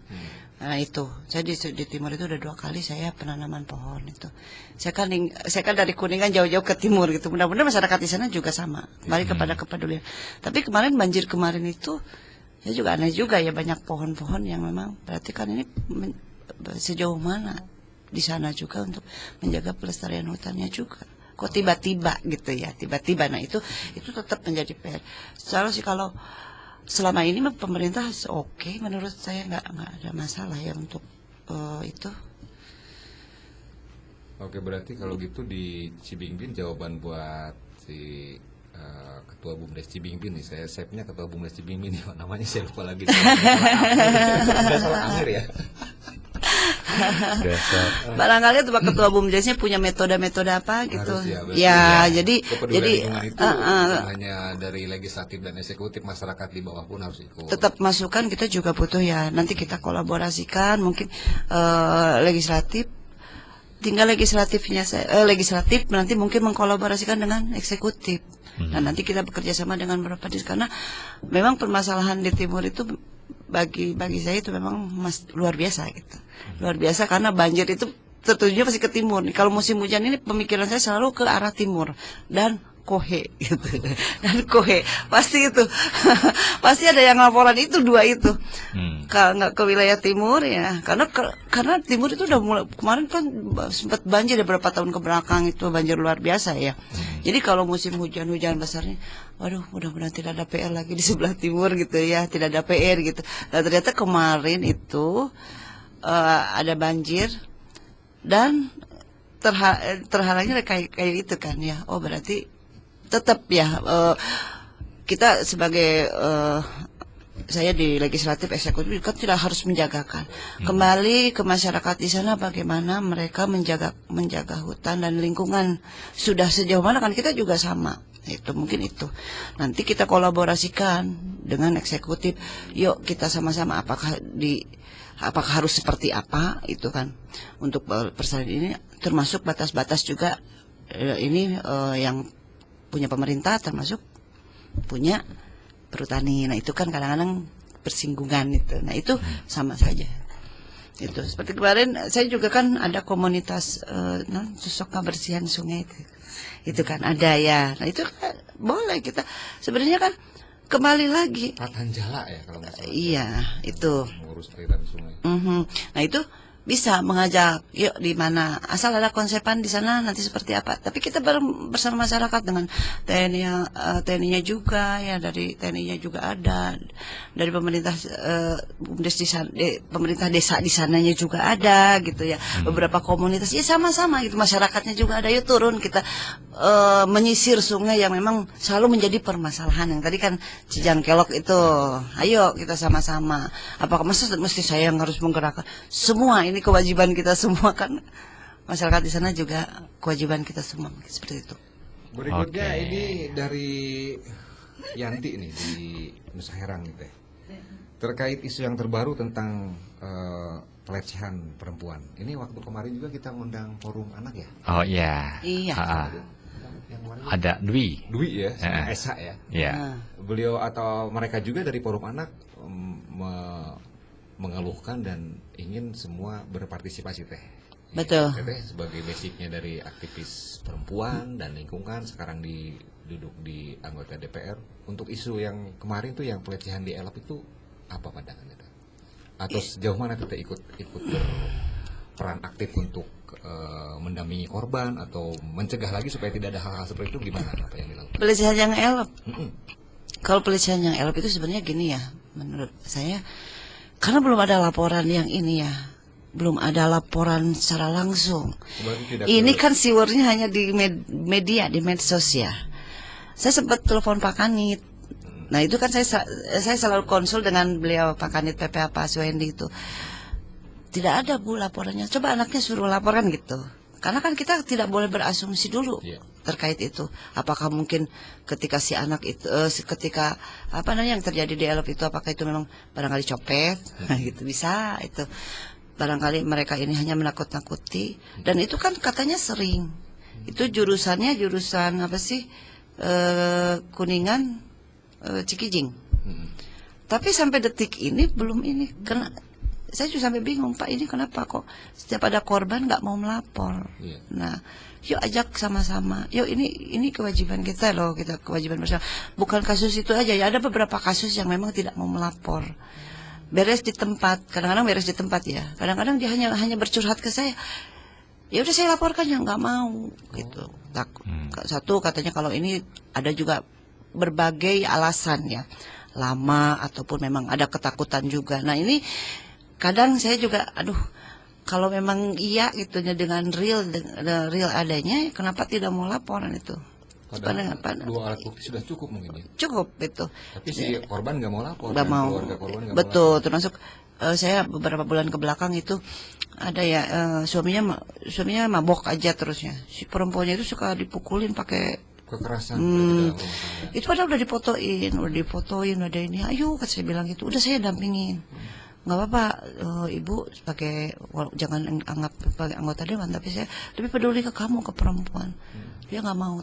Nah itu, saya di timur itu udah 2 kali saya penanaman pohon itu. Saya kan dari Kuningan jauh-jauh ke timur gitu. Mudah-mudahan masyarakat di sana juga sama. Kembali kepada kepedulian. Tapi banjir kemarin itu, ya juga aneh juga ya, banyak pohon-pohon yang memang berarti kan ini sejauh mana di sana juga untuk menjaga pelestarian hutannya juga. Kok tiba-tiba gitu ya, tiba-tiba. Nah itu tetap menjadi PR. Soalnya sih kalau selama ini pemerintah oke, menurut saya nggak ada masalah ya untuk itu. Oke, berarti kalau gitu di Cibimbing jawaban buat si Ketua BUMDes Cibimbing nih, saya chefnya Ketua BUMDes Cibimbing nih, namanya saya lupa lagi. Udah salah Amir ya. Barangkali itu Pak Ketua BUMDesnya punya metode-metode apa gitu. Harus, Ya, jadi kepedulian lingkungan itu bukan hanya dari legislatif dan eksekutif, masyarakat di bawah pun harus ikut. tetap masukan kita juga butuh ya. Nanti kita kolaborasikan mungkin legislatif, tinggal legislatif nanti mungkin mengkolaborasikan dengan eksekutif. Nah, nanti kita bekerja sama dengan beberapa karena memang permasalahan di timur itu bagi saya itu memang luar biasa gitu. Luar biasa karena banjir itu tertujunya pasti ke timur. Kalau musim hujan ini pemikiran saya selalu ke arah timur dan Kohe gitu. Dan Kohe pasti itu pasti ada yang laporan itu dua itu. Nggak ke wilayah timur ya. Karena timur itu udah mulai kemarin kan sempat banjir beberapa tahun ke belakang, itu banjir luar biasa ya. Jadi kalau musim hujan besarnya, waduh, mudah-mudahan tidak ada PR lagi di sebelah timur gitu ya, tidak ada PR gitu. Nah, ternyata kemarin itu ada banjir dan terhalangnya kayak itu kan ya. Oh, berarti tetap ya kita sebagai saya di legislatif eksekutif kan tidak harus menjagakan. Kembali ke masyarakat di sana bagaimana mereka menjaga hutan dan lingkungan. Sudah sejauh mana kan kita juga sama. Itu mungkin itu. Nanti kita kolaborasikan dengan eksekutif. Yuk kita sama-sama apakah harus seperti apa itu kan. Untuk persoalan ini termasuk batas-batas juga ini yang punya pemerintah, termasuk punya perhutani. Nah, itu kan kadang-kadang bersinggungan itu. Nah, itu sama saja. Itu seperti kemarin saya juga kan ada komunitas susuk kebersihan sungai itu. Itu kan ada ya. Nah, itu kan boleh kita sebenarnya kan kembali lagi. Tatan Jala ya kalau nggak salah. Iya, itu. Mengurus aliran sungai. Nah, itu bisa mengajak, yuk di mana asal ada konsepan di sana nanti seperti apa. Tapi kita bersama masyarakat dengan TNI-nya juga ya, dari TNI-nya juga ada, dari pemerintah pemerintah desa di sananya juga ada gitu ya. Beberapa komunitas ya sama-sama gitu, masyarakatnya juga ada. Yuk turun kita menyisir sungai yang memang selalu menjadi permasalahan. Yang tadi kan Cijangkelok itu, ayo kita sama-sama. Apakah mesti saya yang harus menggerakkan semua? Ini kewajiban kita semua kan, masyarakat di sana juga kewajiban kita semua seperti itu. Berikutnya ini dari Yanti nih di Nusa Herang nih Teh, terkait isu yang terbaru tentang pelecehan perempuan. Ini waktu kemarin juga kita ngundang forum anak ya. Oh iya. Iya. Ada Dwi ya, sama Esa ya. Iya. Beliau atau mereka juga dari forum anak mengeluhkan dan ingin semua berpartisipasi Teh. Betul. Teteh sebagai basicnya dari aktivis perempuan dan lingkungan, sekarang duduk di anggota DPR. Untuk isu yang kemarin tuh yang pelecehan di Elop itu apa pandangannya Teh? Atau sejauh mana Teteh ikut berperan aktif untuk mendampingi korban atau mencegah lagi supaya tidak ada hal-hal seperti itu, gimana apa yang dilakukan? Pelecehan yang Elop. Kalau pelecehan yang Elop itu sebenarnya gini ya, menurut saya karena belum ada laporan yang ini ya, belum ada laporan secara langsung. Ini kan siwurnya hanya di media, di medsos ya. Saya sempat telepon Pak Kanit. Nah itu kan saya selalu konsul dengan beliau Pak Kanit PPA Pak Suhendi itu. Tidak ada Bu laporannya. Coba anaknya suruh laporan gitu. Karena kan kita tidak boleh berasumsi dulu terkait itu. Apakah mungkin ketika si anak itu, ketika apa namanya yang terjadi di Elop itu, apakah itu memang barangkali copet, gitu bisa itu. Barangkali mereka ini hanya menakut-nakuti. Dan itu kan katanya sering. Itu jurusannya jurusan apa sih? Kuningan, Cikijing. Tapi sampai detik ini belum ini. Karena saya juga sampai bingung, Pak, ini kenapa kok setiap ada korban nggak mau melapor? Nah, yuk ajak sama-sama. Yuk ini kewajiban kita loh, kita kewajiban bersama. Bukan kasus itu aja ya, ada beberapa kasus yang memang tidak mau melapor. Beres di tempat, kadang-kadang beres di tempat ya. Kadang-kadang dia hanya bercurhat ke saya. Ya udah saya laporkan, ya nggak mau gitu. Satu katanya kalau ini ada juga berbagai alasan ya, lama ataupun memang ada ketakutan juga. Nah ini kadang saya juga, aduh, kalau memang iya gitu dengan real adanya, kenapa tidak mau laporan itu? Padahal dua alat bukti sudah cukup mungkin ya. Cukup itu. Tapi si korban nggak mau lapor. Nggak mau. Keluarga korban nggak mau Betul, lapor. termasuk saya beberapa bulan ke belakang itu ada ya suaminya mabok aja terusnya. Si perempuannya itu suka dipukulin pakai Kekerasan di dalam rumah tangga. itu padahal udah difotoin, udah ini. Ayo, kan saya bilang gitu. Udah saya dampingin. Nggak apa-apa, ibu sebagai jangan anggap sebagai anggota dewan, tapi saya lebih peduli ke kamu, ke perempuan. Dia nggak mau,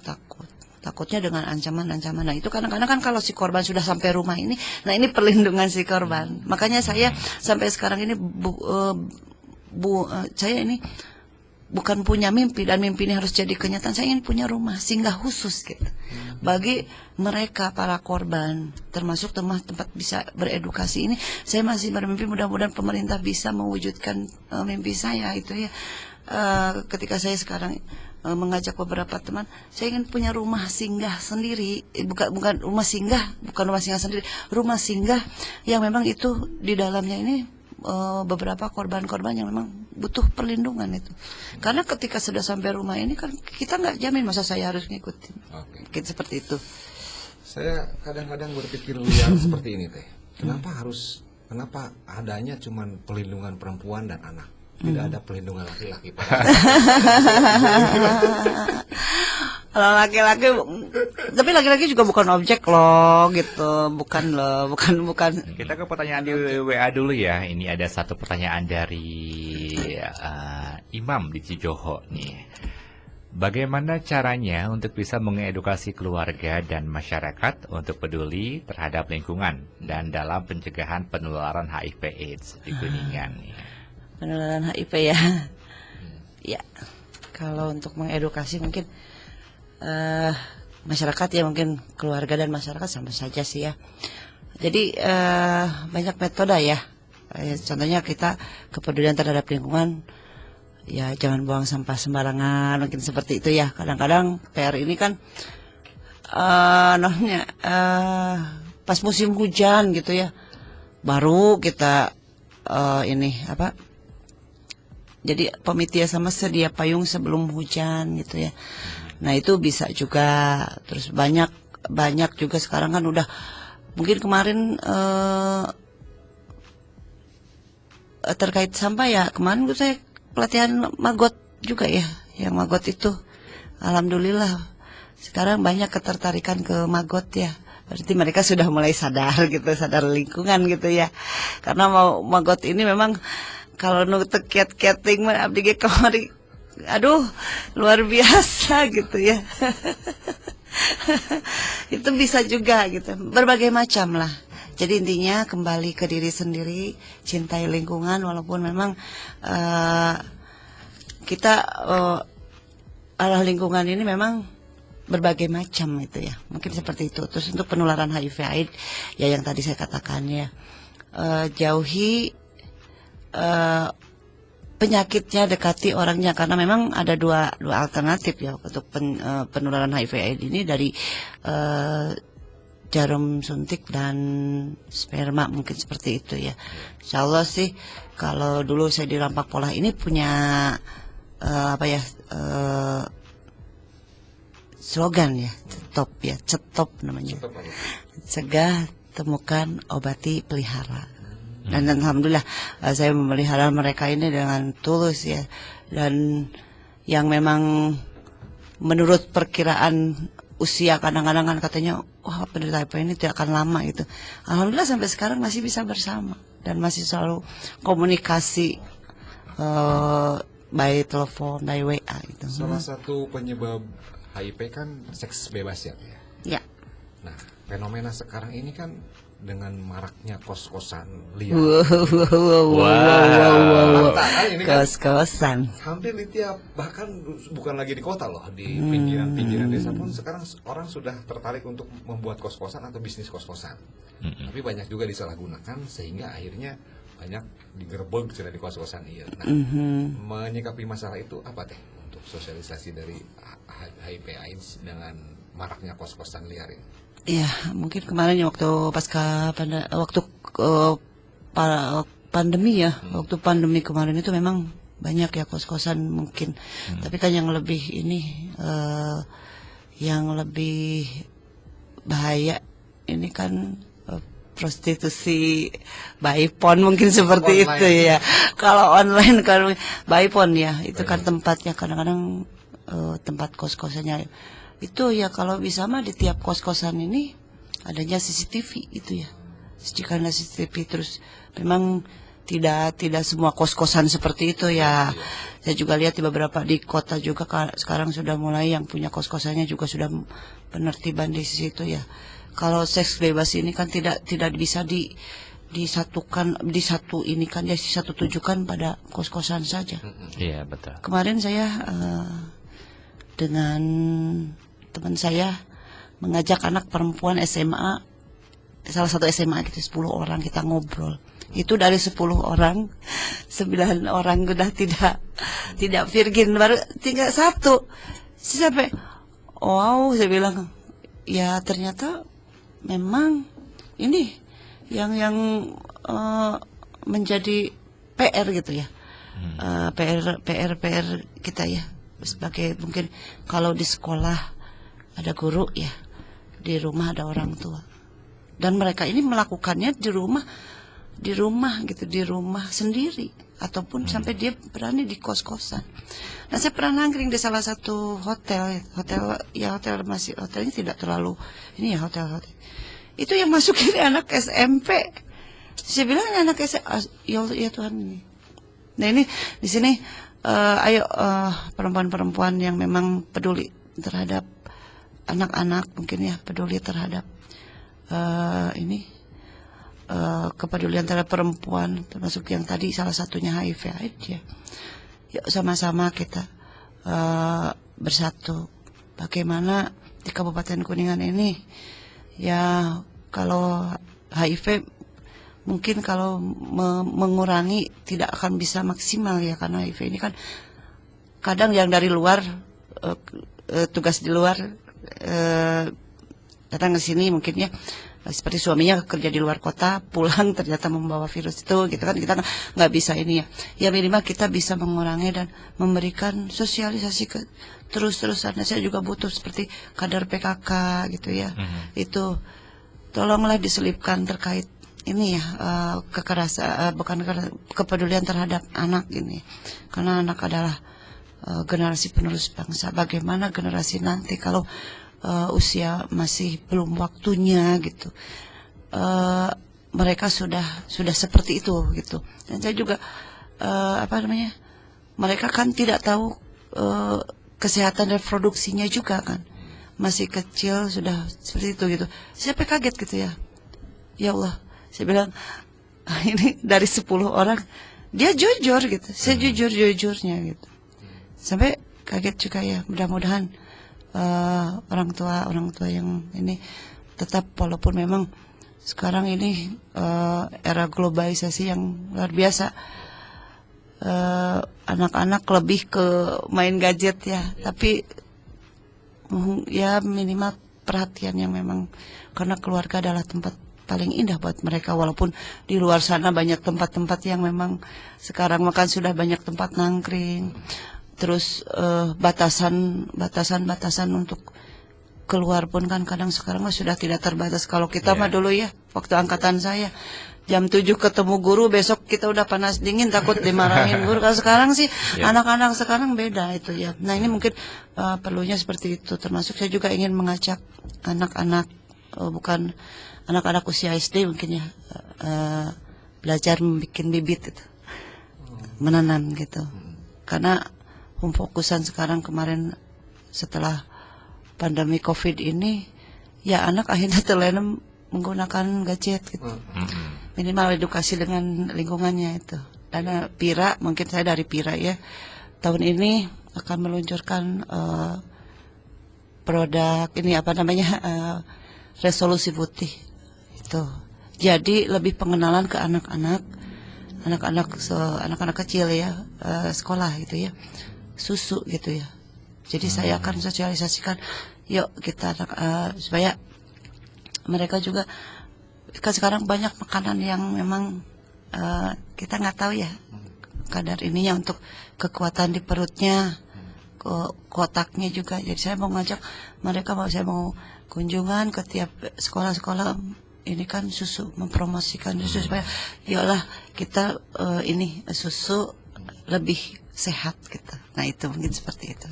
takutnya dengan ancaman-ancaman. Nah itu kadang-kadang kan kalau si korban sudah sampai rumah ini, nah ini perlindungan si korban. Makanya saya sampai sekarang ini saya ini bukan punya mimpi, dan mimpi ini harus jadi kenyataan. Saya ingin punya rumah singgah khusus gitu bagi mereka para korban, termasuk tempat bisa beredukasi ini. Saya masih bermimpi, mudah-mudahan pemerintah bisa mewujudkan mimpi saya itu ya. Ketika saya sekarang mengajak beberapa teman, saya ingin punya rumah singgah sendiri, bukan rumah singgah sendiri, rumah singgah yang memang itu di dalamnya ini beberapa korban-korban yang memang butuh perlindungan itu. Karena ketika sudah sampai rumah ini kan kita nggak jamin masa saya harus ngikutin. Oke. Seperti itu. Saya kadang-kadang berpikir liar seperti ini teh. Kenapa adanya cuman perlindungan perempuan dan anak? Tidak ada perlindungan laki-laki. Kalau laki-laki, tapi laki-laki juga bukan objek loh, gitu, bukan. Kita ke pertanyaan di WA dulu ya. Ini ada satu pertanyaan dari Imam di Cijoho nih. Bagaimana caranya untuk bisa mengedukasi keluarga dan masyarakat untuk peduli terhadap lingkungan dan dalam pencegahan penularan HIV/AIDS di Kuningan? Penularan HIV ya. Ya, kalau untuk mengedukasi mungkin masyarakat ya, mungkin keluarga dan masyarakat sama saja sih ya. Jadi banyak metode ya. Contohnya kita kepedulian terhadap lingkungan, ya jangan buang sampah sembarangan, mungkin seperti itu ya. Kadang-kadang PR ini kan pas musim hujan gitu ya, baru kita jadi panitia sama sedia payung sebelum hujan gitu ya. Nah itu bisa juga. Terus banyak juga sekarang kan udah, mungkin kemarin terkait sampah ya, kemarin saya pelatihan magot juga ya. Yang magot itu alhamdulillah sekarang banyak ketertarikan ke magot ya. Berarti mereka sudah mulai sadar gitu, sadar lingkungan gitu ya. Karena magot ini memang kalau nu keting mah abdi ge kamari, aduh luar biasa gitu ya. Itu bisa juga gitu, berbagai macam lah. Jadi intinya kembali ke diri sendiri, cintai lingkungan, walaupun memang kita arah lingkungan ini memang berbagai macam itu ya. Mungkin seperti itu. Terus untuk penularan HIV/AIDS ya yang tadi saya katakan ya, jauhi penyakitnya, dekati orangnya, karena memang ada dua alternatif ya untuk penularan HIV/AIDS ini, dari jarum suntik dan sperma, mungkin seperti itu ya. Insya Allah sih, kalau dulu saya di Rampak Polah ini punya slogan ya, cetop namanya, cegah, temukan, obati, pelihara. Dan alhamdulillah saya memelihara mereka ini dengan tulus ya. Dan yang memang menurut perkiraan usia, kadang-kadang kan katanya wah penderita HIV ini tidak akan lama gitu. Alhamdulillah sampai sekarang masih bisa bersama dan masih selalu komunikasi by telepon, by WA gitu. Salah satu penyebab HIV kan seks bebas ya. Ya. Nah, fenomena sekarang ini kan dengan maraknya kos-kosan liar. Kos-kosan. Hampir di tiap, bahkan bukan lagi di kota loh, di pinggiran desa pun sekarang orang sudah tertarik untuk membuat kos-kosan atau bisnis kos-kosan. Tapi banyak juga disalahgunakan sehingga akhirnya banyak digerebek sudah di kos-kosan iya. Nah, menyikapi masalah itu apa teh untuk sosialisasi dari HIV/AIDS dengan maraknya kos-kosan liar ini? Ya, mungkin kemarin waktu pandemi ya, waktu pandemi kemarin itu memang banyak ya kos-kosan mungkin. Tapi kan yang lebih ini yang lebih bahaya ini kan prostitusi by phone mungkin seperti Online. itu ya. Kalau online kan by phone ya, itu kan tempatnya kadang-kadang tempat kos-kosannya. Itu ya kalau bisa mah di tiap kos-kosan ini adanya CCTV itu ya. Jika ada CCTV terus memang tidak semua kos-kosan seperti itu ya. Saya juga lihat di beberapa di kota juga sekarang sudah mulai yang punya kos-kosannya juga sudah penertiban di situ ya. Kalau seks bebas ini kan tidak bisa disatukan disatu ini kan ya satu tujukan pada kos-kosan saja. Iya, betul. Kemarin saya dengan teman saya mengajak anak perempuan SMA, salah satu SMA gitu 10 orang kita ngobrol. Itu dari 10 orang 9 orang udah tidak virgin, baru tinggal satu. Sampai wow, saya bilang ya ternyata memang ini yang menjadi PR gitu ya. PR kita ya, sebagai mungkin kalau di sekolah ada guru ya, di rumah ada orang tua, dan mereka ini melakukannya di rumah gitu, di rumah sendiri, ataupun sampai dia berani di kos-kosan. Nah, saya pernah nangkring di salah satu hotelnya tidak terlalu ini ya, hotel itu yang masuk ini anak SMP. Saya bilang anak SMP, ya Tuhan ini. Nah ini di sini ayo perempuan-perempuan yang memang peduli terhadap anak-anak, mungkin ya peduli terhadap kepedulian terhadap perempuan, termasuk yang tadi salah satunya HIV/AIDS ya. Yuk sama-sama kita bersatu. Bagaimana di Kabupaten Kuningan ini ya, kalau HIV mungkin kalau mengurangi tidak akan bisa maksimal ya, karena HIV ini kan kadang yang dari luar tugas di luar datang ke sini mungkin ya, seperti suaminya kerja di luar kota, pulang ternyata membawa virus itu gitu kan, kita nggak bisa ini ya. Ya minimal kita bisa mengurangi dan memberikan sosialisasi terus-terusan. Nah, saya juga butuh seperti kader PKK gitu ya. Itu tolonglah diselipkan terkait ini ya, kepedulian terhadap anak ini, karena anak adalah generasi penerus bangsa. Bagaimana generasi nanti kalau usia masih belum waktunya gitu, mereka sudah seperti itu gitu. Dan saya juga mereka kan tidak tahu kesehatan reproduksinya juga kan, masih kecil sudah seperti itu gitu. Saya kaget gitu ya, ya Allah, saya bilang ini dari 10 orang dia jujur gitu, saya jujurnya gitu. Sampai kaget juga ya. Mudah-mudahan orang tua yang ini tetap, walaupun memang sekarang ini era globalisasi yang luar biasa, anak-anak lebih ke main gadget ya, tapi ya minimal perhatian yang memang, karena keluarga adalah tempat paling indah buat mereka. Walaupun di luar sana banyak tempat-tempat yang memang sekarang makan sudah banyak tempat nangkring, terus batasan untuk keluar pun kan kadang sekarang sudah tidak terbatas. Kalau kita mah dulu ya, waktu angkatan saya jam 7 ketemu guru, besok kita udah panas dingin takut dimarahin guru. Kalau sekarang sih anak-anak sekarang beda itu ya. Nah ini mungkin perlunya seperti itu. Termasuk saya juga ingin mengajak anak-anak, bukan anak-anak usia SD mungkin ya, belajar membuat bibit itu, menanam gitu. Karena fokusan sekarang kemarin setelah pandemi COVID ini, ya anak akhirnya terlena menggunakan gadget gitu. Minimal edukasi dengan lingkungannya itu. Dan Pira, mungkin saya dari Pira ya, tahun ini akan meluncurkan produk ini resolusi putih itu. Jadi lebih pengenalan ke anak-anak kecil ya, sekolah gitu ya, susu gitu ya. Jadi saya akan sosialisasikan, yuk kita supaya mereka juga, kan sekarang banyak makanan yang memang kita nggak tahu ya kadar ininya untuk kekuatan di perutnya, kotaknya juga. Jadi saya mau ngajak mereka, saya mau kunjungan ke tiap sekolah-sekolah. Ini kan susu, mempromosikan susu supaya yalah kita ini susu lebih sehat gitu. Nah itu mungkin seperti itu,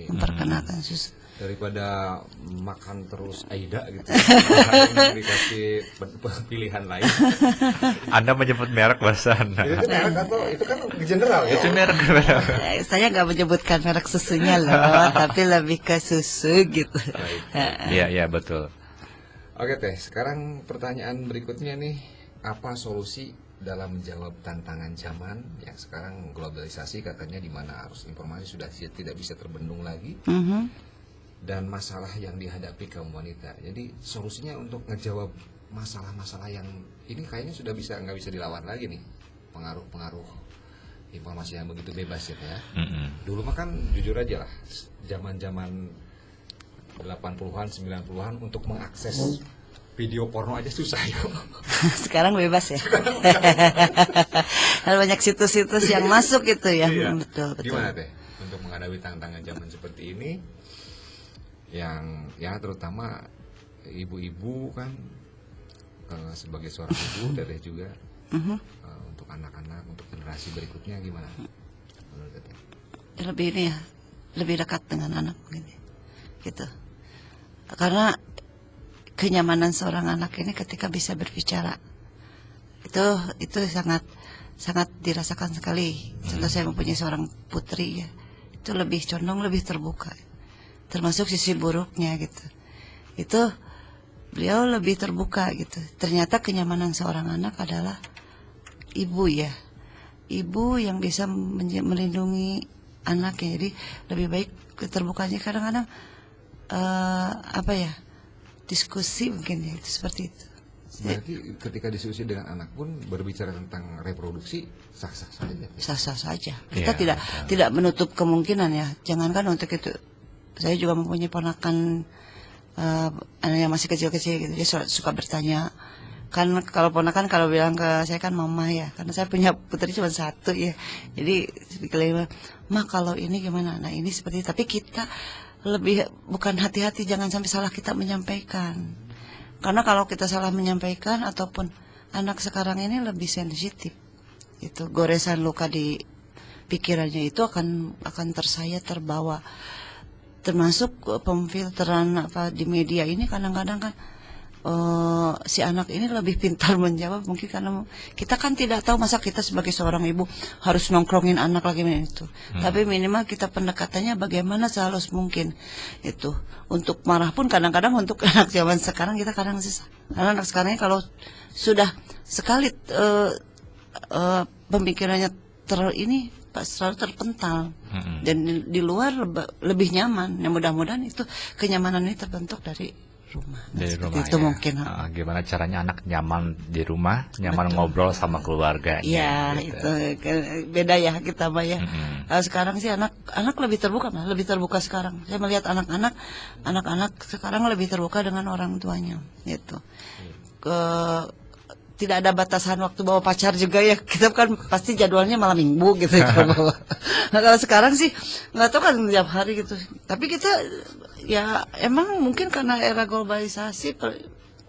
memperkenalkan susu. Daripada makan terus Aida gitu, dikasih pilihan lain. Anda menyebut merek barusan. Itu merek atau itu kan general ya? Itu merek. Saya nggak menyebutkan merek susunya loh, tapi lebih ke susu gitu. Iya betul. Oke Teh, sekarang pertanyaan berikutnya nih, apa solusi dalam menjawab tantangan zaman yang sekarang globalisasi katanya, di mana arus informasi sudah tidak bisa terbendung lagi, dan masalah yang dihadapi kaum wanita. Jadi solusinya untuk ngejawab masalah-masalah yang ini kayaknya sudah nggak bisa dilawan lagi nih, pengaruh informasi yang begitu bebas ya. Dulu mah kan jujur aja lah, zaman-zaman 80-an 90-an untuk mengakses video porno aja susah ya. Sekarang bebas ya. Banyak situs-situs yang masuk gitu ya. Iya. Betul. Gimana Teh untuk menghadapi tantangan zaman seperti ini, yang ya terutama ibu-ibu kan, sebagai seorang ibu, Teteh juga untuk anak-anak, untuk generasi berikutnya gimana menurut Teteh? Lebih ini ya, lebih dekat dengan anak begini, gitu. Karena kenyamanan seorang anak ini ketika bisa berbicara itu sangat dirasakan sekali. Contoh saya mempunyai seorang putri ya, itu lebih condong, lebih terbuka, termasuk sisi buruknya gitu. Itu beliau lebih terbuka gitu. Ternyata kenyamanan seorang anak adalah ibu ya, ibu yang bisa melindungi anaknya. Jadi lebih baik keterbukanya. Kadang-kadang diskusi mungkin ya, itu seperti itu. Berarti ketika diskusi dengan anak pun berbicara tentang reproduksi sah-sah saja. Sah-sah saja. Kita tidak menutup kemungkinan ya. Jangankan untuk itu. Saya juga mempunyai ponakan anak yang masih kecil-kecil gitu. Dia suka bertanya. Kan kalau ponakan kalau bilang ke saya kan mama ya. Karena saya punya putri cuma satu ya. Jadi diklaim, "Ma kalau ini gimana?" Nah, ini seperti itu. Tapi kita lebih bukan hati-hati, jangan sampai salah kita menyampaikan. Karena kalau kita salah menyampaikan, ataupun anak sekarang ini lebih sensitif, itu goresan luka di pikirannya itu akan terbawa. Termasuk pemfilteran di media ini kadang-kadang kan si anak ini lebih pintar menjawab, mungkin karena kita kan tidak tahu, masa kita sebagai seorang ibu harus nongkrongin anak lagi itu. Tapi minimal kita pendekatannya bagaimana sehalus mungkin itu. Untuk marah pun kadang-kadang untuk anak zaman sekarang kita kadang susah. Karena anak sekarang ini kalau sudah sekali pemikirannya selalu terpental, dan di luar lebih nyaman. Ya, mudah-mudahan itu kenyamanan ini terbentuk dari rumah. Dari rumah itu ya. mungkin. Gimana caranya anak nyaman di rumah, nyaman ngobrol sama keluarga. Iya, gitu. Itu beda ya kita mah ya. Sekarang sih anak lebih terbuka, lebih terbuka sekarang. Saya melihat anak-anak sekarang lebih terbuka dengan orang tuanya, gitu. Tidak ada batasan waktu bawa pacar juga ya. Kita kan pasti jadwalnya malam minggu gitu ya kalau bawa. Nah, kalau sekarang sih nggak tahu kan tiap hari gitu. Tapi kita ya emang mungkin karena era globalisasi,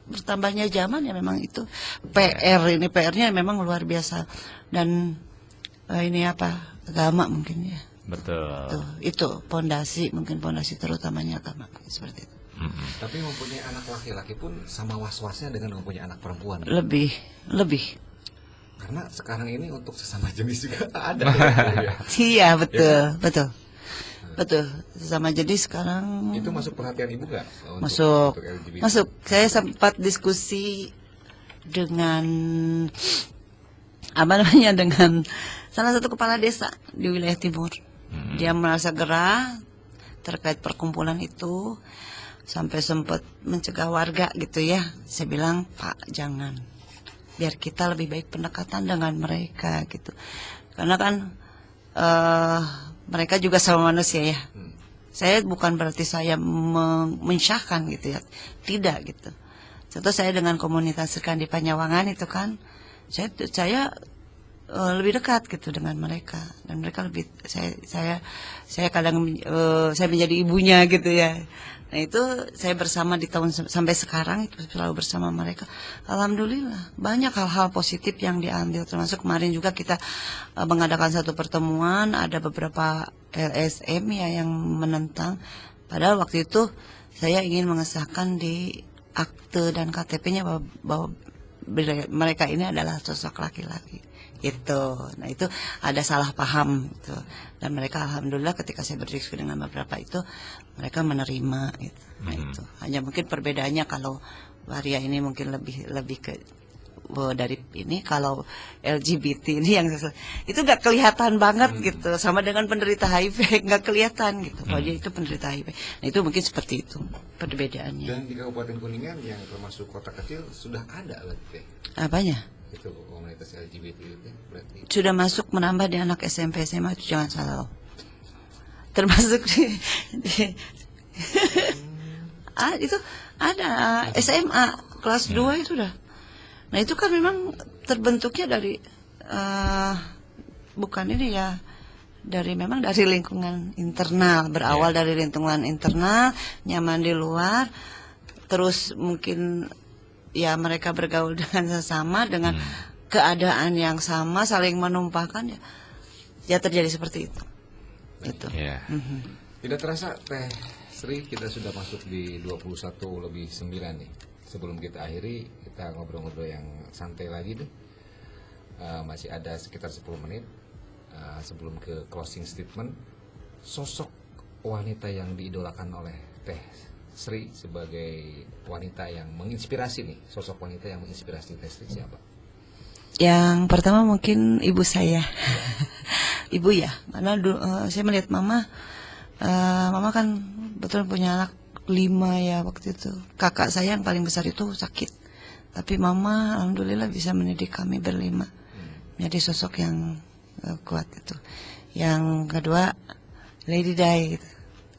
bertambahnya zaman ya, memang itu PR-nya memang luar biasa. Dan ini agama mungkin ya. Betul. Itu pondasi terutamanya agama seperti itu. Tapi mempunyai anak laki-laki pun sama was-wasnya dengan mempunyai anak perempuan. Lebih. Karena sekarang ini untuk sesama jenis juga ada. Iya, betul. Sesama jenis sekarang. Itu masuk perhatian ibu nggak? Masuk. Saya sempat diskusi dengan dengan salah satu kepala desa di wilayah timur. Dia merasa gerah terkait perkumpulan itu, sampai sempat mencegah warga gitu ya. Saya bilang, "Pak, jangan. Biar kita lebih baik pendekatan dengan mereka gitu. Karena kan mereka juga sama manusia ya. Saya bukan berarti saya mensyahkan gitu ya. Tidak gitu. Contoh saya dengan komunitas rekan di Panyawangan itu kan, saya lebih dekat gitu dengan mereka, dan mereka lebih saya kadang saya menjadi ibunya gitu ya. Nah itu saya bersama di tahun sampai sekarang itu selalu bersama mereka. Alhamdulillah banyak hal-hal positif yang diambil, termasuk kemarin juga kita mengadakan satu pertemuan, ada beberapa LSM ya yang menentang. Padahal waktu itu saya ingin mengesahkan di akte dan KTP-nya bahwa mereka ini adalah sosok laki-laki. Itu, nah itu ada salah paham gitu. Dan mereka alhamdulillah ketika saya berdiskusi dengan beberapa itu mereka menerima gitu. Nah itu hanya mungkin perbedaannya kalau waria ini mungkin lebih ke dari ini, kalau LGBT ini yang itu nggak kelihatan banget gitu, sama dengan penderita HIV nggak kelihatan gitu kalau dia itu penderita HIV. Nah itu mungkin seperti itu perbedaannya. Dan di Kabupaten Kuningan yang termasuk kota kecil sudah ada berarti Apanya? itu komunitas LGBT itu berarti Sudah masuk menambah di anak SMP SMA, itu jangan salah loh. Termasuk itu ada SMA kelas 2 itu udah. Nah itu kan memang terbentuknya dari bukan ini ya, memang dari lingkungan internal, berawal dari lingkungan internal, nyaman di luar, terus mungkin ya mereka bergaul dengan sesama, dengan keadaan yang sama, saling menumpahkan ya terjadi seperti itu. Itu. Yeah. Tidak terasa Teh Sri, kita sudah masuk di 21:09 nih. Sebelum kita akhiri, kita ngobrol-ngobrol yang santai lagi deh. Masih ada sekitar 10 menit sebelum ke closing statement. Sosok wanita yang diidolakan oleh Teh Sri sebagai wanita yang menginspirasi nih, sosok wanita yang menginspirasi Teh Sri siapa? Yang pertama mungkin ibu saya. Ibu ya, karena saya melihat mama kan betul punya anak 5 ya waktu itu. Kakak saya yang paling besar itu sakit, tapi mama alhamdulillah bisa mendidik kami berlima menjadi sosok yang kuat itu. Yang kedua Lady Day gitu.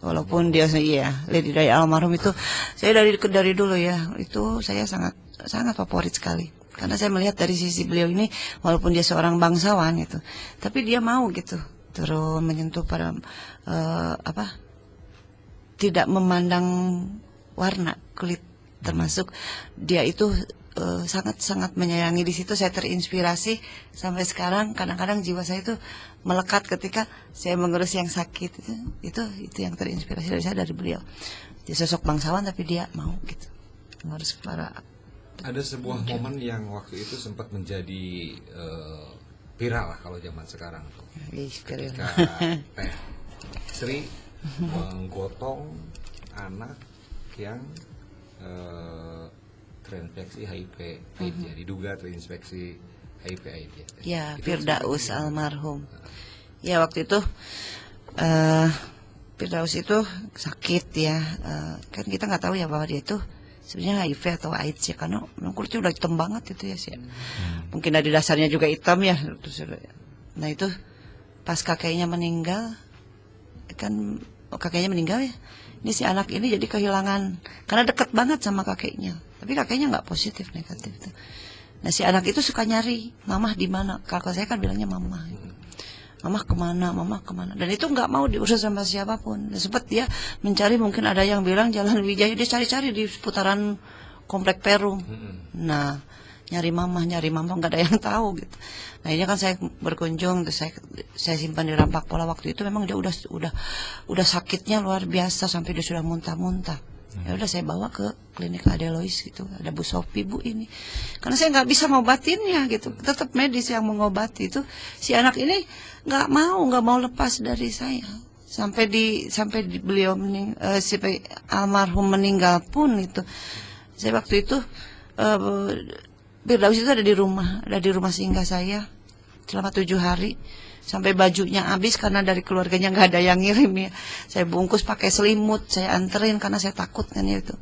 Walaupun dia Lady Day almarhum itu saya dari dulu ya, itu saya sangat favorit sekali. Karena saya melihat dari sisi beliau ini, walaupun dia seorang bangsawan gitu, tapi dia mau gitu turun menyentuh pada tidak memandang warna kulit, termasuk dia itu sangat menyayangi. Di situ saya terinspirasi sampai sekarang. Kadang-kadang jiwa saya itu melekat ketika saya mengurus yang sakit, itu yang terinspirasi dari saya, dari beliau. Dia sosok bangsawan tapi dia mau gitu mengurus para. Ada sebuah momen yang waktu itu sempat menjadi viral lah kalau zaman sekarang tuh. Ketika Teh Sri menggotong anak yang terinfeksi HIV/AIDS, ya, diduga terinfeksi HIV/AIDS. Ya, Firdaus almarhum. Ya waktu itu Firdaus itu sakit ya, kan kita nggak tahu ya bahwa dia itu sebenarnya HIV atau AIDS ya, karena kulitnya udah hitam banget itu ya sih. Mungkin dari dasarnya juga hitam ya. Nah itu pas kakeknya meninggal, kan kakeknya meninggal ya. Ini si anak ini jadi kehilangan, karena dekat banget sama kakeknya. Tapi kakeknya nggak positif, negatif tuh. Nah si anak itu suka nyari, mamah di mana? Kakak saya kan bilangnya mamah. Mamah kemana? Dan itu nggak mau diurus sama siapapun. Dan sempat dia mencari, mungkin ada yang bilang Jalan Wijaya, dia cari-cari di seputaran Komplek Perum. Nah nyari mamah nggak ada yang tahu gitu. Nah ini kan saya berkunjung, terus saya simpan di Rampak Pola. Waktu itu memang dia udah sakitnya luar biasa sampai dia sudah muntah-muntah. Ya udah saya bawa ke klinik Adelois gitu, ada Bu Sofi Bu ini, karena saya nggak bisa ngobatinnya gitu, tetap medis yang mengobati. Itu si anak ini nggak mau lepas dari saya sampai beliau almarhum meninggal pun itu. Saya waktu itu Firdaus itu ada di rumah singgah saya selama 7 hari. Sampai bajunya habis karena dari keluarganya nggak ada yang ngirim ya. Saya bungkus pakai selimut, saya anterin karena saya takut kan ya itu.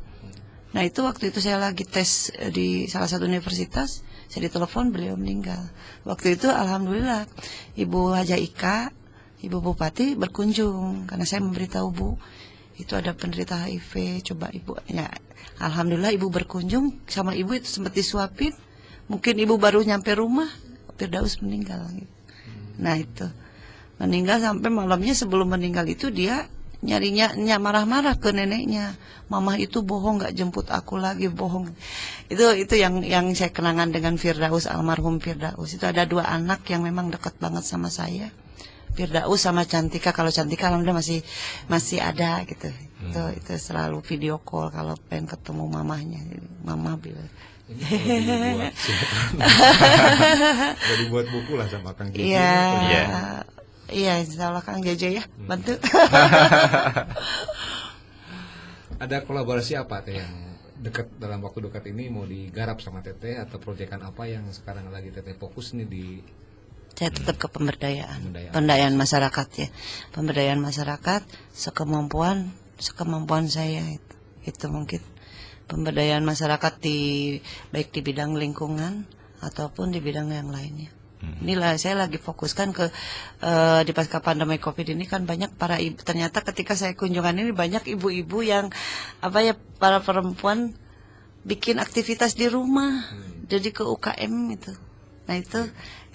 Nah itu waktu itu saya lagi tes di salah satu universitas, saya ditelepon beliau meninggal. Waktu itu alhamdulillah Ibu Haja Ika, Ibu Bupati berkunjung karena saya memberitahu Bu itu ada penderita HIV. Coba Ibu ya, alhamdulillah Ibu berkunjung, sama Ibu itu sempat disuapin. Mungkin Ibu baru nyampe rumah Firdaus meninggal gitu. Nah itu meninggal sampai malamnya sebelum meninggal itu dia nyarinya marah-marah ke neneknya, mama itu bohong nggak jemput aku lagi, bohong. Itu yang saya kenangan dengan Firdaus, almarhum Firdaus. Itu ada 2 anak yang memang dekat banget sama saya, Firdaus sama Cantika. Kalau Cantika alhamdulillah masih ada gitu. Itu selalu video call kalau pengen ketemu mamahnya. Mama bilang ini kalau dibuat buku lah sama Kang Jeje. Iya, insya Allah Kang Jeje ya, bantu. Ada kolaborasi apa Teh yang dekat dalam waktu dekat ini mau digarap sama Teteh, atau proyekan apa yang sekarang lagi Teteh fokus nih di? Saya tetap ke pemberdayaan masyarakat ya, pemberdayaan masyarakat sekemampuan saya itu mungkin pemberdayaan masyarakat baik di bidang lingkungan ataupun di bidang yang lainnya. Inilah saya lagi fokuskan ke di pasca pandemi Covid ini kan banyak para ibu. Ternyata ketika saya kunjungan ini banyak ibu-ibu yang para perempuan bikin aktivitas di rumah, jadi ke UKM itu. Nah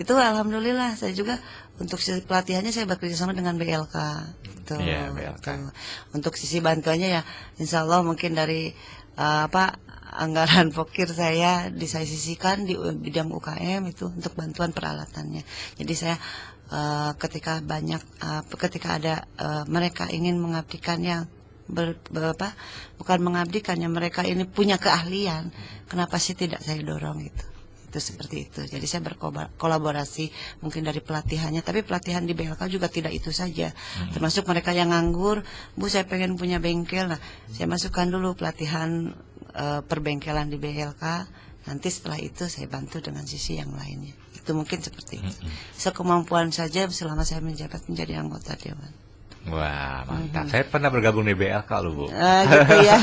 itu alhamdulillah saya juga untuk sisi pelatihannya saya bekerja sama dengan BLK gitu. BLK. Gitu. Untuk sisi bantuannya ya insya Allah mungkin dari anggaran pokir saya sisihkan di bidang UKM itu untuk bantuan peralatannya. Jadi saya ketika ada mereka ingin mengabdikannya bukan mengabdikannya, mereka ini punya keahlian, kenapa sih tidak saya dorong itu seperti itu. Jadi saya berkolaborasi mungkin dari pelatihannya, tapi pelatihan di BLK juga tidak itu saja. Termasuk mereka yang nganggur, Bu saya pengen punya bengkel. Nah, saya masukkan dulu pelatihan perbengkelan di BLK. Nanti setelah itu saya bantu dengan sisi yang lainnya. Itu mungkin seperti itu. Sekemampuan saja selama saya menjabat menjadi anggota dewan. Wah, mantap. Saya pernah bergabung di BLK loh, Bu. Gitu ya.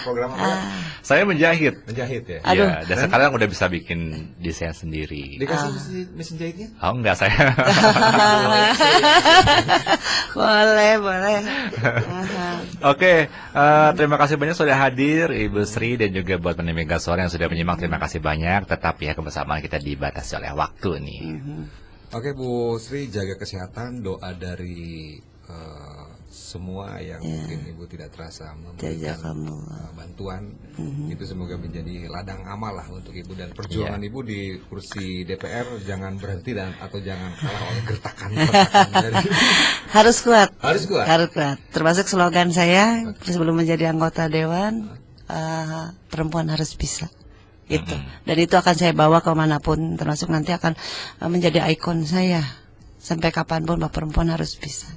Program apa? Saya menjahit. Menjahit ya? Aduh. Ya, dan sekarang udah bisa bikin desain sendiri. Dikasih mesin jahitnya? Oh enggak, saya. Boleh. Oke, terima kasih banyak sudah hadir Ibu Sri, dan juga buat pendengar Gaswara yang sudah menyimak, terima kasih banyak. Tetap ya kebersamaan kita dibatasi oleh waktu nih. Oke Bu Sri, jaga kesehatan, doa dari semua yang mungkin Ibu tidak terasa memberikan bantuan, itu semoga menjadi ladang amal lah untuk Ibu, dan perjuangan Ibu di kursi DPR jangan berhenti atau jangan kalah oleh gertakan dari Harus kuat. Termasuk slogan saya sebelum menjadi anggota dewan, perempuan harus bisa. Gitu. Dan itu akan saya bawa kemanapun, termasuk nanti akan menjadi ikon saya. Sampai kapanpun bahwa perempuan harus bisa.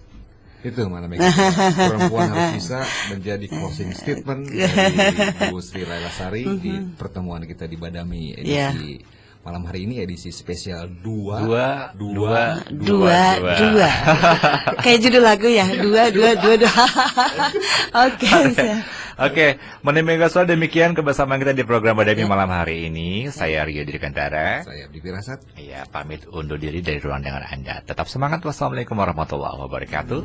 Itu mana perempuan harus bisa menjadi closing statement dari Bu Sri Lailasari di pertemuan kita di Badami edisi malam hari ini, edisi spesial 2. Kayak judul lagu ya, 2. Oke, Menimba Gaswara, demikian kebersamaan kita di program Badami malam hari ini. Saya Rio Dirgantara. Saya Abdi Firasat. Iya, pamit undur diri dari ruang dengan Anda. Tetap semangat. Wassalamualaikum warahmatullahi wabarakatuh.